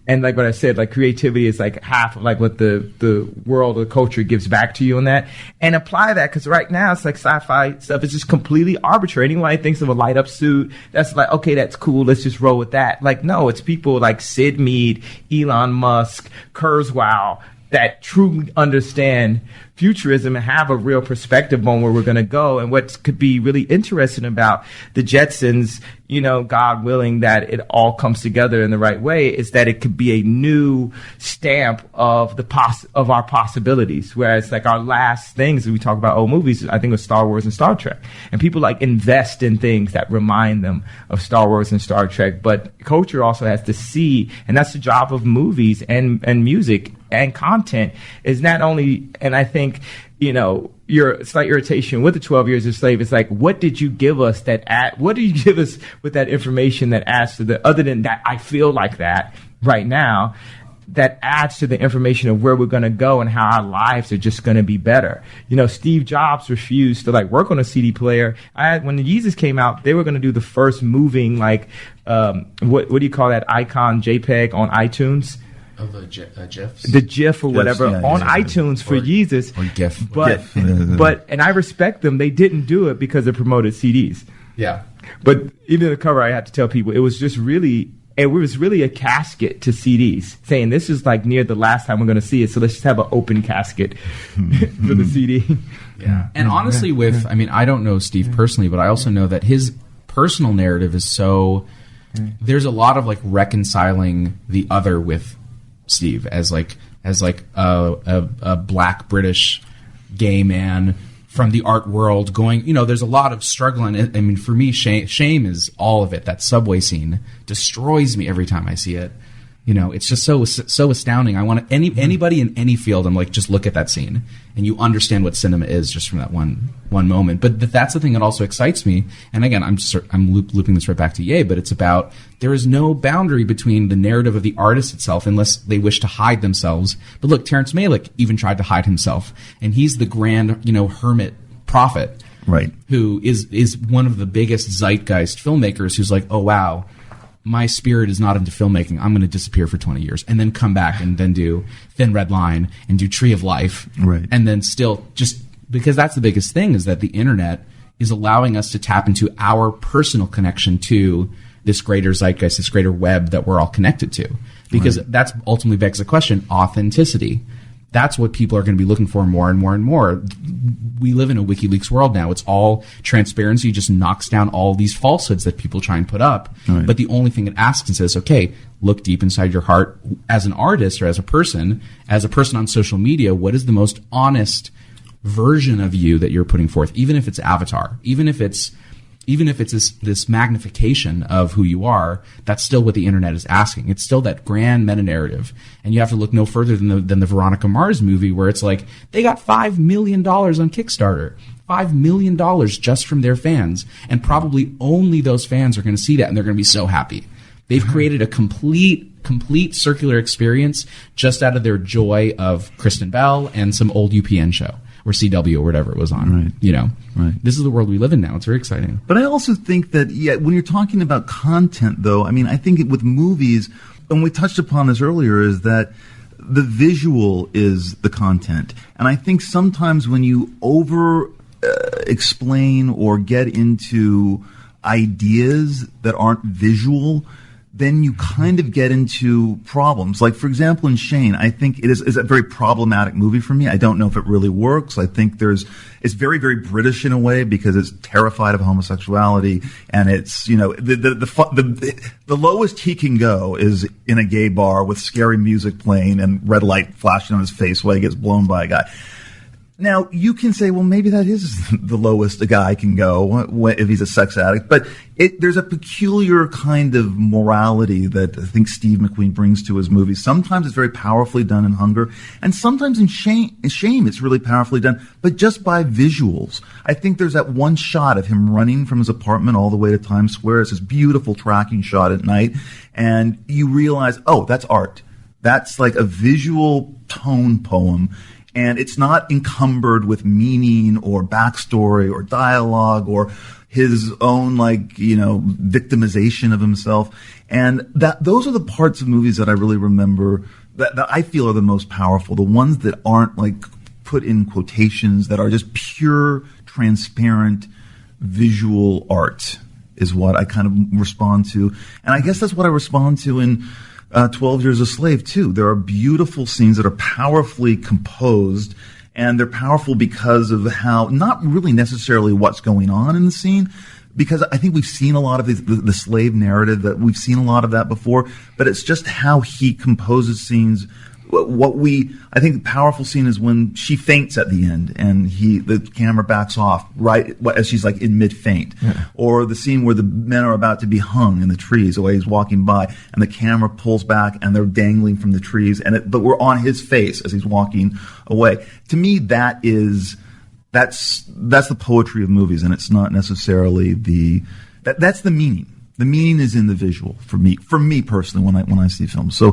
And like what I said, like creativity is like half of like what the world or culture gives back to you on that, and apply that, because right now it's like sci-fi stuff is just completely arbitrary. Anyone thinks of a light up suit, that's like, okay, that's cool, let's just roll with that. Like, no, it's people like Sid Mead, Elon Musk, Kurzweil, that truly understand futurism and have a real perspective on where we're going to go. And what could be really interesting about the Jetsons, God willing that it all comes together in the right way, is that it could be a new stamp of of our possibilities. Whereas like our last things we talk about old movies, I think, was Star Wars and Star Trek, and people like invest in things that remind them of Star Wars and Star Trek. But culture also has to see, and that's the job of movies and music and content, is not only, and I think, your slight irritation with the 12 Years a Slave is like, what did you give us what do you give us with that information that adds to the, other than that I feel like that right now, that adds to the information of where we're going to go and how our lives are just going to be better. Steve Jobs refused to like work on a CD player. When the Yeezus came out, they were going to do the first moving, like, what do you call that icon, JPEG on iTunes? The GIFs? The GIF or whatever on iTunes for Yeezus. Or GIF. But and I respect them. They didn't do it because they promoted CDs. Yeah. But even the cover, I had to tell people, it was just really, it was really a casket to CDs, saying this is like near the last time we're going to see it, so let's just have an open casket for the CD. Yeah. And honestly, I don't know Steve personally, but I also know that his personal narrative is so, there's a lot of like reconciling the other with Steve as a black British gay man from the art world going, there's a lot of struggle in it. I mean, for me, shame is all of it. That subway scene destroys me every time I see it. It's just so astounding. I want anybody in any field, I'm like, just look at that scene and you understand what cinema is just from that one moment. But that's the thing that also excites me. And again, I'm looping this right back to Ye, but it's about, there is no boundary between the narrative of the artist itself unless they wish to hide themselves. But look, Terrence Malick even tried to hide himself, and he's the grand, hermit prophet. Right. Who is one of the biggest zeitgeist filmmakers, who's like, oh wow, my spirit is not into filmmaking. I'm going to disappear for 20 years and then come back and then do Thin Red Line and do Tree of Life. Right. And then still, just because that's the biggest thing, is that the internet is allowing us to tap into our personal connection to this greater zeitgeist, this greater web that we're all connected to. Because that's ultimately begs the question, authenticity. That's what people are going to be looking for more and more and more. We live in a WikiLeaks world now. It's all transparency, just knocks down all these falsehoods that people try and put up. Right. But the only thing it asks and says, okay, look deep inside your heart as an artist or as a person on social media, what is the most honest version of you that you're putting forth, even if it's avatar, even if it's even if it's this magnification of who you are, that's still what the internet is asking. It's still that grand meta narrative. And you have to look no further than the Veronica Mars movie, where it's like, they got $5 million on Kickstarter. $5 million just from their fans. And probably only those fans are going to see that, and they're going to be so happy. They've created a complete circular experience just out of their joy of Kristen Bell and some old UPN show. Or CW or whatever it was on. Right. You know, right. This is the world we live in now. It's very exciting. But I also think that, when you're talking about content, though, I mean, I think with movies, and we touched upon this earlier, is that the visual is the content. And I think sometimes when you explain or get into ideas that aren't visual, then you kind of get into problems. Like, for example, in Shane, I think it is a very problematic movie for me. I don't know if it really works. I think it's very, very British in a way, because it's terrified of homosexuality, and it's, the lowest he can go is in a gay bar with scary music playing and red light flashing on his face while he gets blown by a guy. Now, you can say, well, maybe that is the lowest a guy can go if he's a sex addict. But there's a peculiar kind of morality that I think Steve McQueen brings to his movies. Sometimes it's very powerfully done in Hunger, and sometimes in Shame it's really powerfully done, but just by visuals. I think there's that one shot of him running from his apartment all the way to Times Square. It's this beautiful tracking shot at night, and you realize, oh, that's art. That's like a visual tone poem. And it's not encumbered with meaning or backstory or dialogue or his own, victimization of himself. And those are the parts of movies that I really remember that I feel are the most powerful. The ones that aren't put in quotations, that are just pure, transparent, visual art is what I kind of respond to. And I guess that's what I respond to in 12 Years a Slave, too. There are beautiful scenes that are powerfully composed, and they're powerful because of how, not really necessarily what's going on in the scene, because I think we've seen a lot of the slave narrative, that we've seen a lot of that before, but it's just how he composes scenes. I think the powerful scene is when she faints at the end and the camera backs off right as she's in mid faint, or the scene where the men are about to be hung in the trees the way he's walking by, and the camera pulls back and they're dangling from the trees, but we're on his face as he's walking away. To me, that's the poetry of movies, and it's not necessarily that's the meaning. The meaning is in the visual for me personally when I see films. So,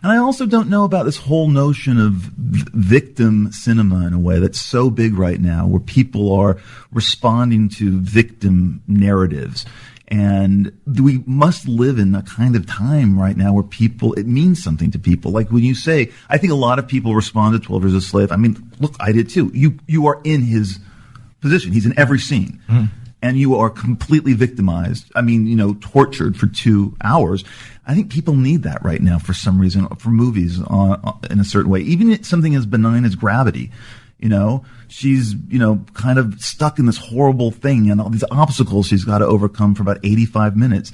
and I also don't know about this whole notion of victim cinema in a way that's so big right now, where people are responding to victim narratives. And we must live in a kind of time right now where it means something to people. Like when you say, I think a lot of people respond to 12 Years a Slave. I mean, look, I did too. You are in his position. He's in every scene. Mm. And you are completely victimized. I mean, tortured for 2 hours. I think people need that right now for some reason, for movies in a certain way. Even something as benign as Gravity. She's, kind of stuck in this horrible thing and all these obstacles she's got to overcome for about 85 minutes.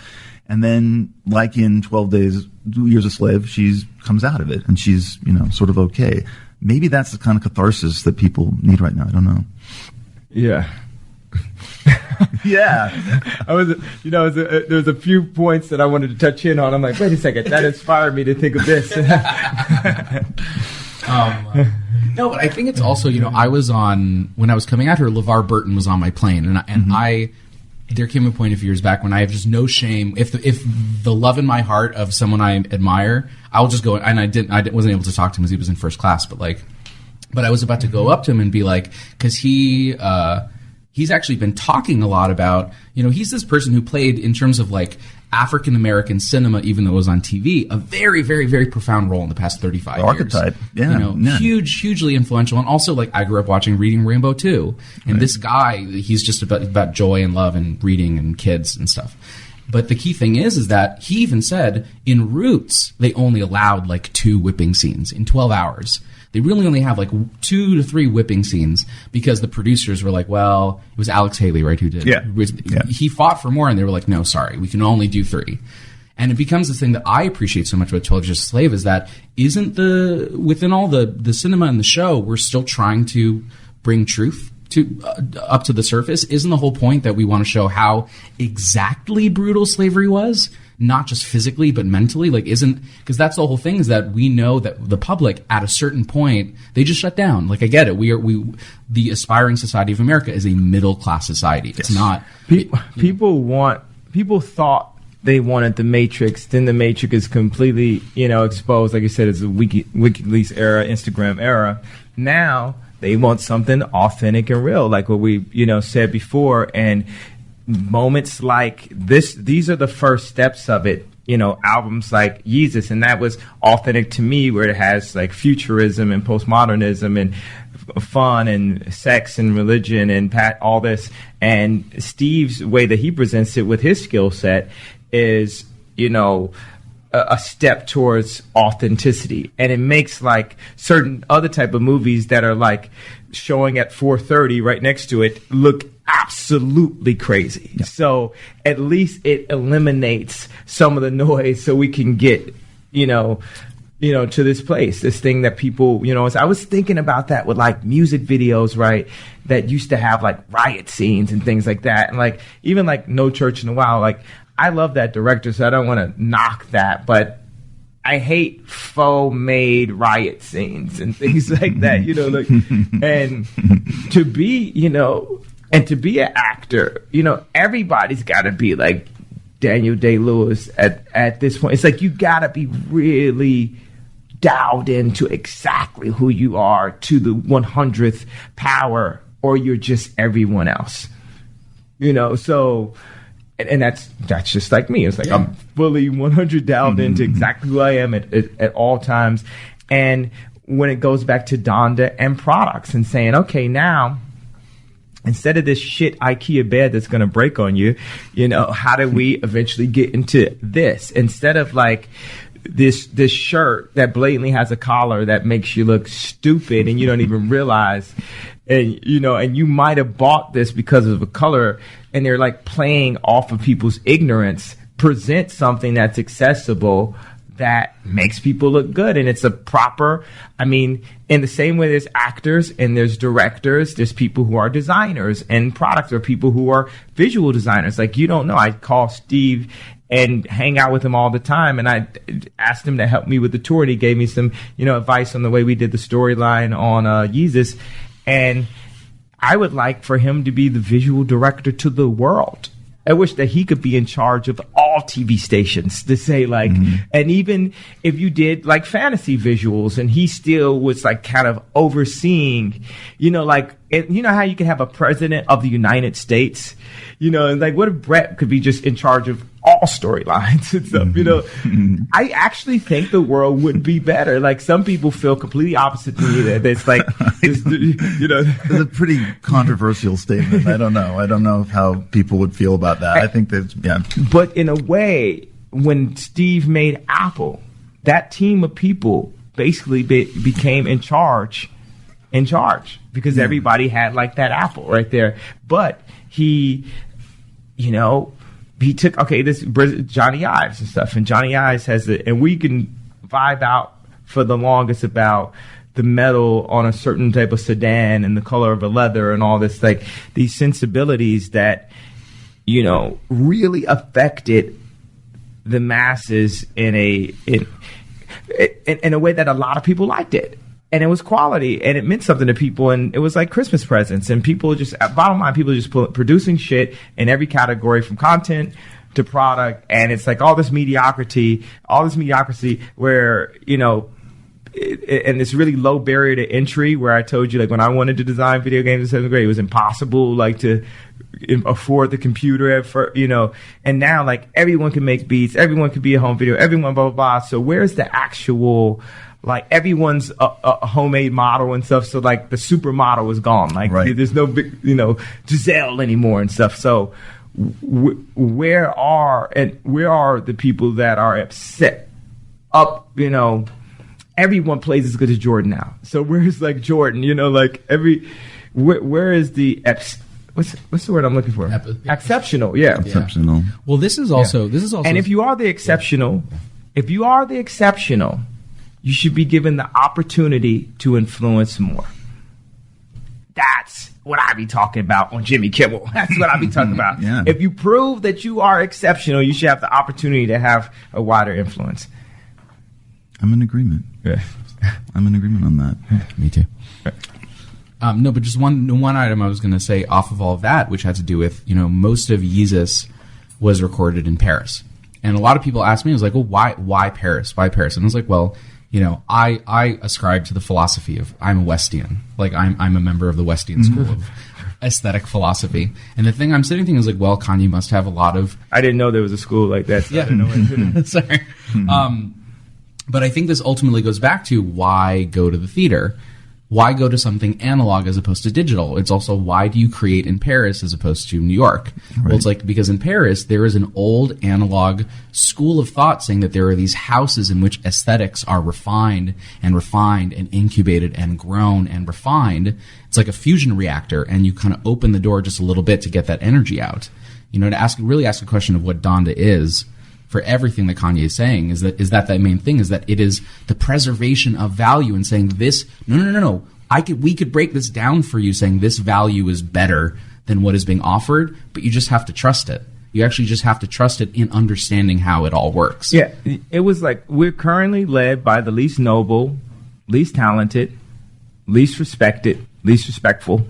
And then, like in 12 Years a Slave, she comes out of it and she's, sort of okay. Maybe that's the kind of catharsis that people need right now. I don't know. Yeah. Yeah. There's a few points that I wanted to touch in on. I'm like, wait a second, that inspired me to think of this. No, but I think it's also, I was when I was coming out here, LeVar Burton was on my plane, and there came a point a few years back when I have just no shame. If the love in my heart of someone I admire, I'll just go, and I wasn't able to talk to him because he was in first class, but I was about to go up to him and be like, because he's actually been talking a lot about, he's this person who played, in terms of African American cinema, even though it was on TV, a very, very, very profound role in the past 35 years. Archetype, yeah. Hugely influential. And also, I grew up watching Reading Rainbow too. And this guy, he's just about joy and love and reading and kids and stuff. But the key thing is that he even said in Roots, they only allowed 2 whipping scenes in 12 hours. They really only have 2 to 3 whipping scenes because the producers were like, well, it was Alex Haley, right, who did it. Yeah. He fought for more, and they were like, no, sorry, we can only do 3. And it becomes this thing that I appreciate so much about 12 Years a Slave, is that within all the cinema and the show, we're still trying to bring truth up to the surface, isn't the whole point that we want to show how exactly brutal slavery was? Not just physically, but mentally? Because that's the whole thing, is that we know that the public, at a certain point, they just shut down. I get it. The aspiring society of America is a middle-class society. It's not. People thought they wanted the Matrix, then the Matrix is completely, exposed. Like you said, it's a WikiLeaks era, Instagram era. Now they want something authentic and real, like what we, said before. And moments like this, these are the first steps of it. Albums like Yeezus, and that was authentic to me, where it has like futurism and postmodernism and fun and sex and religion and all this. And Steve's way that he presents it with his skill set is, a step towards authenticity. And it makes like certain other type of movies that are like showing at 4:30 right next to it look absolutely crazy. Yeah. So at least it eliminates some of the noise, so we can get, to this place, this thing that people, I was thinking about that with like music videos, right? That used to have like riot scenes and things like that. And like, even like No Church in a While, like I love that director, so I don't want to knock that, but I hate faux made riot scenes and things like that, and to be, and to be an actor, everybody's got to be like Daniel Day-Lewis at this point. It's like you got to be really dialed into exactly who you are to the 100th power, or you're just everyone else. So, and that's just like me. It's like, yeah. I'm fully 100 dialed into exactly who I am at all times. And when it goes back to Donda and products and saying, okay, now, instead of this shit IKEA bed that's going to break on you, how do we eventually get into this? Instead of like this shirt that blatantly has a collar that makes you look stupid and you don't even realize, and you might have bought this because of a color, and they're like playing off of people's ignorance, present something that's accessible, that makes people look good. And it's a proper, in the same way there's actors and there's directors, there's people who are designers, and products are people who are visual designers. Like, you don't know, I call Steve and hang out with him all the time, and I asked him to help me with the tour, and he gave me some, advice on the way we did the storyline on Yeezus. And I would like for him to be the visual director to the world. I wish that he could be in charge of all TV stations, to say like, and even if you did like fantasy visuals, and he still was like kind of overseeing, like, how you can have a president of the United States, and like, what if Bret could be just in charge of all storylines and stuff, I actually think the world would be better. Like, some people feel completely opposite to me, that it's like, It's a pretty controversial statement. I don't know how people would feel about that. I think that, yeah. But in a way, when Steve made Apple, that team of people basically became in charge, because everybody had like that apple right there. But he took, this Johnny Ives and stuff, and Johnny Ives has it, and we can vibe out for the longest about the metal on a certain type of sedan and the color of a leather and all this, like these sensibilities that, really affected the masses in a way that a lot of people liked it. And it was quality, and it meant something to people, and it was like Christmas presents. And people just, bottom line, people just producing shit in every category, from content to product. And it's like all this mediocrity where, and this really low barrier to entry, where I told you, like, when I wanted to design video games in 7th grade, it was impossible, like, to afford the computer at first, and now, like, everyone can make beats, everyone can be a home video, everyone, blah, blah, blah. So where's the actual, like, everyone's a homemade model and stuff. So like the supermodel is gone. Like, right. There's no big, Giselle anymore and stuff. So where are the people that are upset up, everyone plays as good as Jordan now. So where's like Jordan, like where is the, what's the word I'm looking for? Exceptional. Yeah. Exceptional. Well, this is also, and if you are the exceptional, you should be given the opportunity to influence more. That's what I be talking about on Jimmy Kimmel. That's what I be talking about. Yeah. If you prove that you are exceptional, you should have the opportunity to have a wider influence. I'm in agreement. Yeah. I'm in agreement on that. Me too. No, but just one item I was going to say off of all of that, which had to do with, most of Yeezus was recorded in Paris. And a lot of people asked me, I was like, well, why Paris? Why Paris? And I was like, well, I ascribe to the philosophy of I'm a Westian. Like I'm a member of the Westian school of aesthetic philosophy. And the thing I'm sitting thinking is like, well, Kanye must have a lot of... I didn't know there was a school like that. So yeah. I didn't know Sorry. But I think this ultimately goes back to why go to the theater? Why go to something analog as opposed to digital? It's also why do you create in Paris as opposed to New York? Right. Well, it's like because in Paris there is an old analog school of thought saying that there are these houses in which aesthetics are refined and incubated and grown and refined. It's like a fusion reactor, and you kind of open the door just a little bit to get that energy out. To really ask a question of what Donda is. For everything that Kanye is saying is that main thing is that it is the preservation of value and saying this no we could break this down for you, saying this value is better than what is being offered, but you just have to trust it. You actually just have to trust it in understanding how it all works. Yeah, it was like we're currently led by the least noble, least talented, least respected, least respectful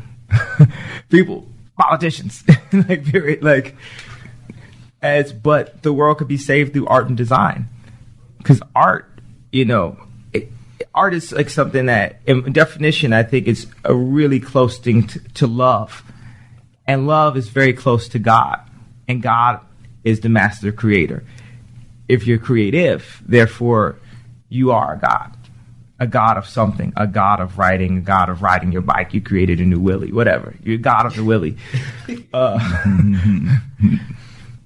people, politicians. But the world could be saved through art and design, because art, art is like something that, in definition, I think is a really close thing to love, and love is very close to God, and God is the master creator. If you're creative, therefore, you are a god of something, a god of writing, a god of riding your bike. You created a new Willie, whatever. You're a god of the Willie.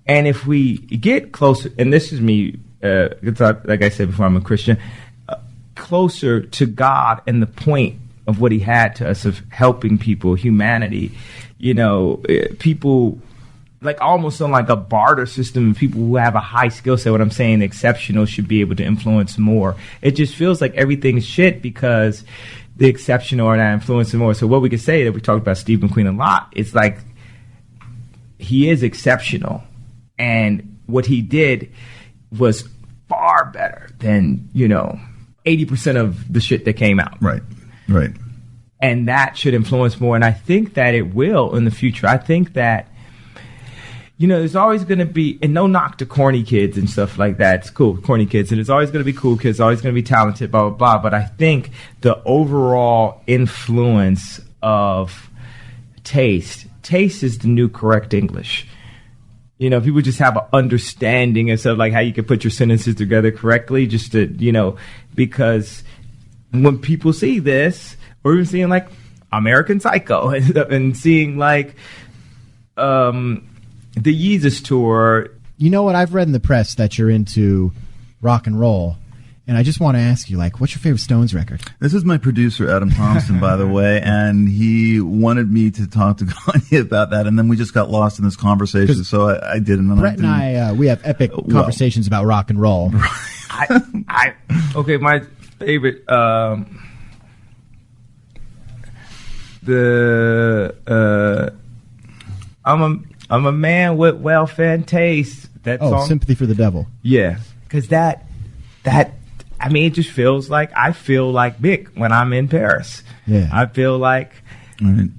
And if we get closer, and this is me, like I said before, I'm a Christian, closer to God and the point of what he had to us of helping people, humanity, people like almost on like a barter system, people who have a high skill set, what I'm saying, exceptional, should be able to influence more. It just feels like everything's shit because the exceptional are not influencing more. So what we could say that we talked about Steve McQueen a lot, it's like he is exceptional. And what he did was far better than, 80% of the shit that came out. Right. And that should influence more. And I think that it will in the future. I think that, there's always going to be, and no knock to corny kids and stuff like that. It's cool, corny kids. And it's always going to be cool kids, always going to be talented, blah, blah, blah. But I think the overall influence of taste is the new correct English. People just have an understanding and stuff like how you can put your sentences together correctly, just to, because when people see this, or even seeing like American Psycho and seeing like the Yeezus tour. You know what? I've read in the press that you're into rock and roll. And I just want to ask you, what's your favorite Stones record? This is my producer, Adam Thompson, by the way, and he wanted me to talk to Kanye about that, and then we just got lost in this conversation, so I didn't. Brett and I, we have epic conversations about rock and roll. Okay, my favorite, I'm a man with well-fed taste. That song. Sympathy for the Devil. Yeah, because that. It just feels like I feel like Mick when I'm in Paris. Yeah. I feel like I'm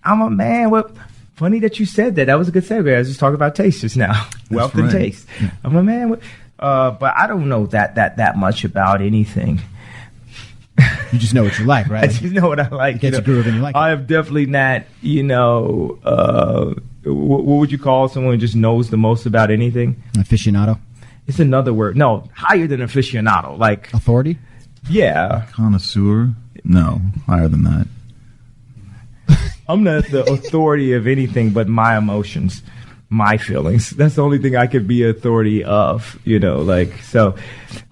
a man with... Funny that you said that. That was a good segue. I was just talking about taste just now. Wealth and taste. Yeah. I'm a man with... but I don't know that much about anything. You just know what you like, right? I just know what I like. Gets a groove and you like it. I am definitely not, what would you call someone who just knows the most about anything? Aficionado? It's another word. No, higher than aficionado. Like authority? Yeah. Connoisseur? No, higher than that. I'm not the authority of anything but my emotions, my feelings. That's the only thing I could be authority of, so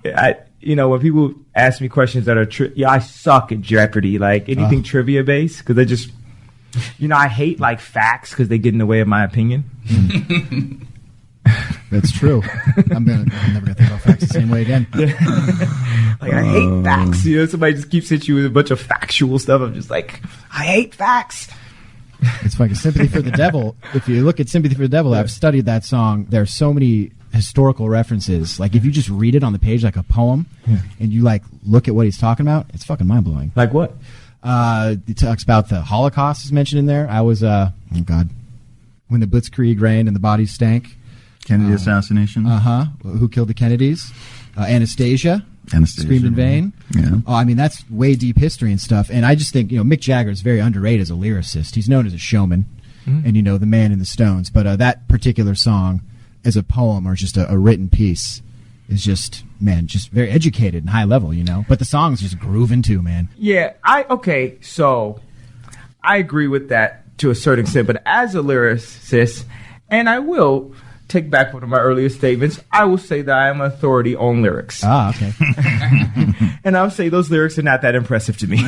when people ask me questions that are I suck at Jeopardy, like anything trivia based, because I just, I hate like facts because they get in the way of my opinion. That's true. I'm never gonna think about facts the same way again. I hate facts. Somebody just keeps hitting you with a bunch of factual stuff. I'm just like, I hate facts. It's like a Sympathy for the Devil. If you look at Sympathy for the Devil, I've studied that song. There are so many historical references. Like if you just read it on the page like a poem, and you like look at what he's talking about, it's fucking mind blowing. Like what? He talks about the Holocaust is mentioned in there. I was oh god, when the Blitzkrieg reigned and the bodies stank. Kennedy assassination. Who killed the Kennedys? Anastasia. Screamed in vain. Yeah. Oh, I mean, that's way deep history and stuff. And I just think, Mick Jagger is very underrated as a lyricist. He's known as a showman and, the man in the Stones. But that particular song as a poem or just a written piece is just very educated and high level, But the song's just grooving too, man. Yeah, so I agree with that to a certain extent. But as a lyricist, and I will take back one of my earlier statements, I will say that I am an authority on lyrics. Okay. And I'll say those lyrics are not that impressive to me.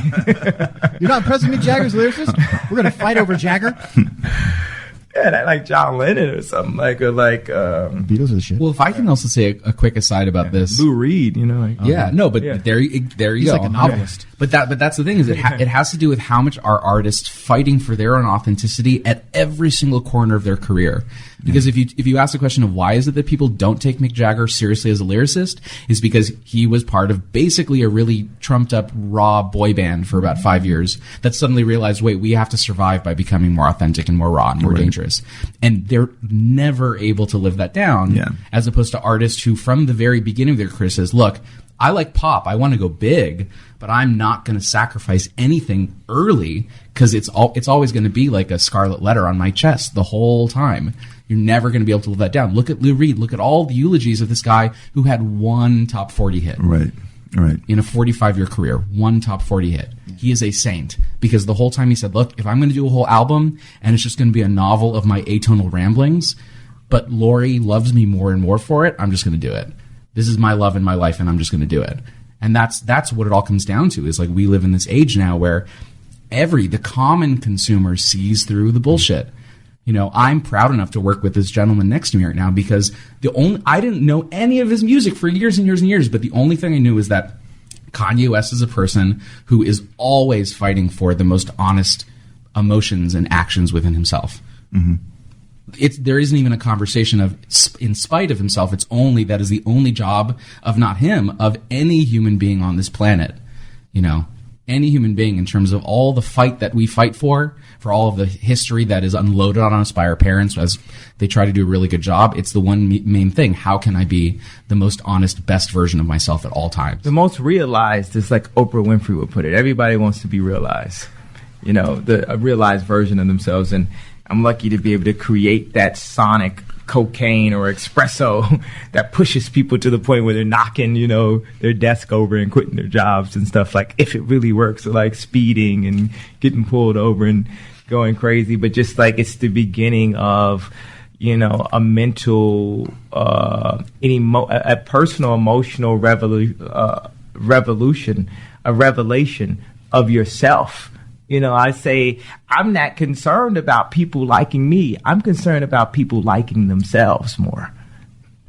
You're not impressed with Mick Jagger's lyricist? We're going to fight over Jagger? Yeah, like John Lennon or something Beatles are the shit. Well, if I can also say a quick aside about this, Lou Reed, there you He's go. like a novelist. But that's the thing is it has to do with how much are artists fighting for their own authenticity at every single corner of their career. Because if you ask the question of why is it that people don't take Mick Jagger seriously as a lyricist, is because he was part of basically a really trumped up raw boy band for about 5 years that suddenly realized, wait, we have to survive by becoming more authentic and more raw and more dangerous. And they're never able to live that down, as opposed to artists who from the very beginning of their career says, look, I like pop, I want to go big, but I'm not going to sacrifice anything early because it's always going to be like a scarlet letter on my chest the whole time. You're never going to be able to live that down. Look at Lou Reed. Look at all the eulogies of this guy who had one top 40 hit. Right. In a 45-year career, one top 40 hit. He is a saint because the whole time he said, look, if I'm going to do a whole album and it's just going to be a novel of my atonal ramblings, but Lori loves me more and more for it, I'm just going to do it. This is my love in my life and I'm just going to do it. And that's what it all comes down to is like we live in this age now where the common consumer sees through the bullshit. I'm proud enough to work with this gentleman next to me right now because I didn't know any of his music for years and years and years, but the only thing I knew is that Kanye West is a person who is always fighting for the most honest emotions and actions within himself. Mm-hmm. There isn't even a conversation of in spite of himself. It's only that is the only job of not him, of any human being on this planet, any human being in terms of all the fight that we fight for all of the history that is unloaded on us by our parents as they try to do a really good job. It's the one main thing. How can I be the most honest, best version of myself at all times? The most realized is like Oprah Winfrey would put it. Everybody wants to be realized, a realized version of themselves. And I'm lucky to be able to create that sonic cocaine or espresso that pushes people to the point where they're knocking, their desk over and quitting their jobs and stuff, like if it really works, or like speeding and getting pulled over and going crazy. But just like it's the beginning of, a mental, a personal emotional revelation of yourself. I say I'm not concerned about people liking me. I'm concerned about people liking themselves more.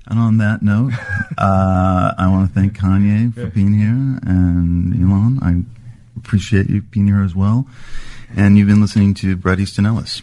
And on that note, I want to thank Kanye for being here, and Elon, I appreciate you being here as well. And you've been listening to Bret Easton Ellis.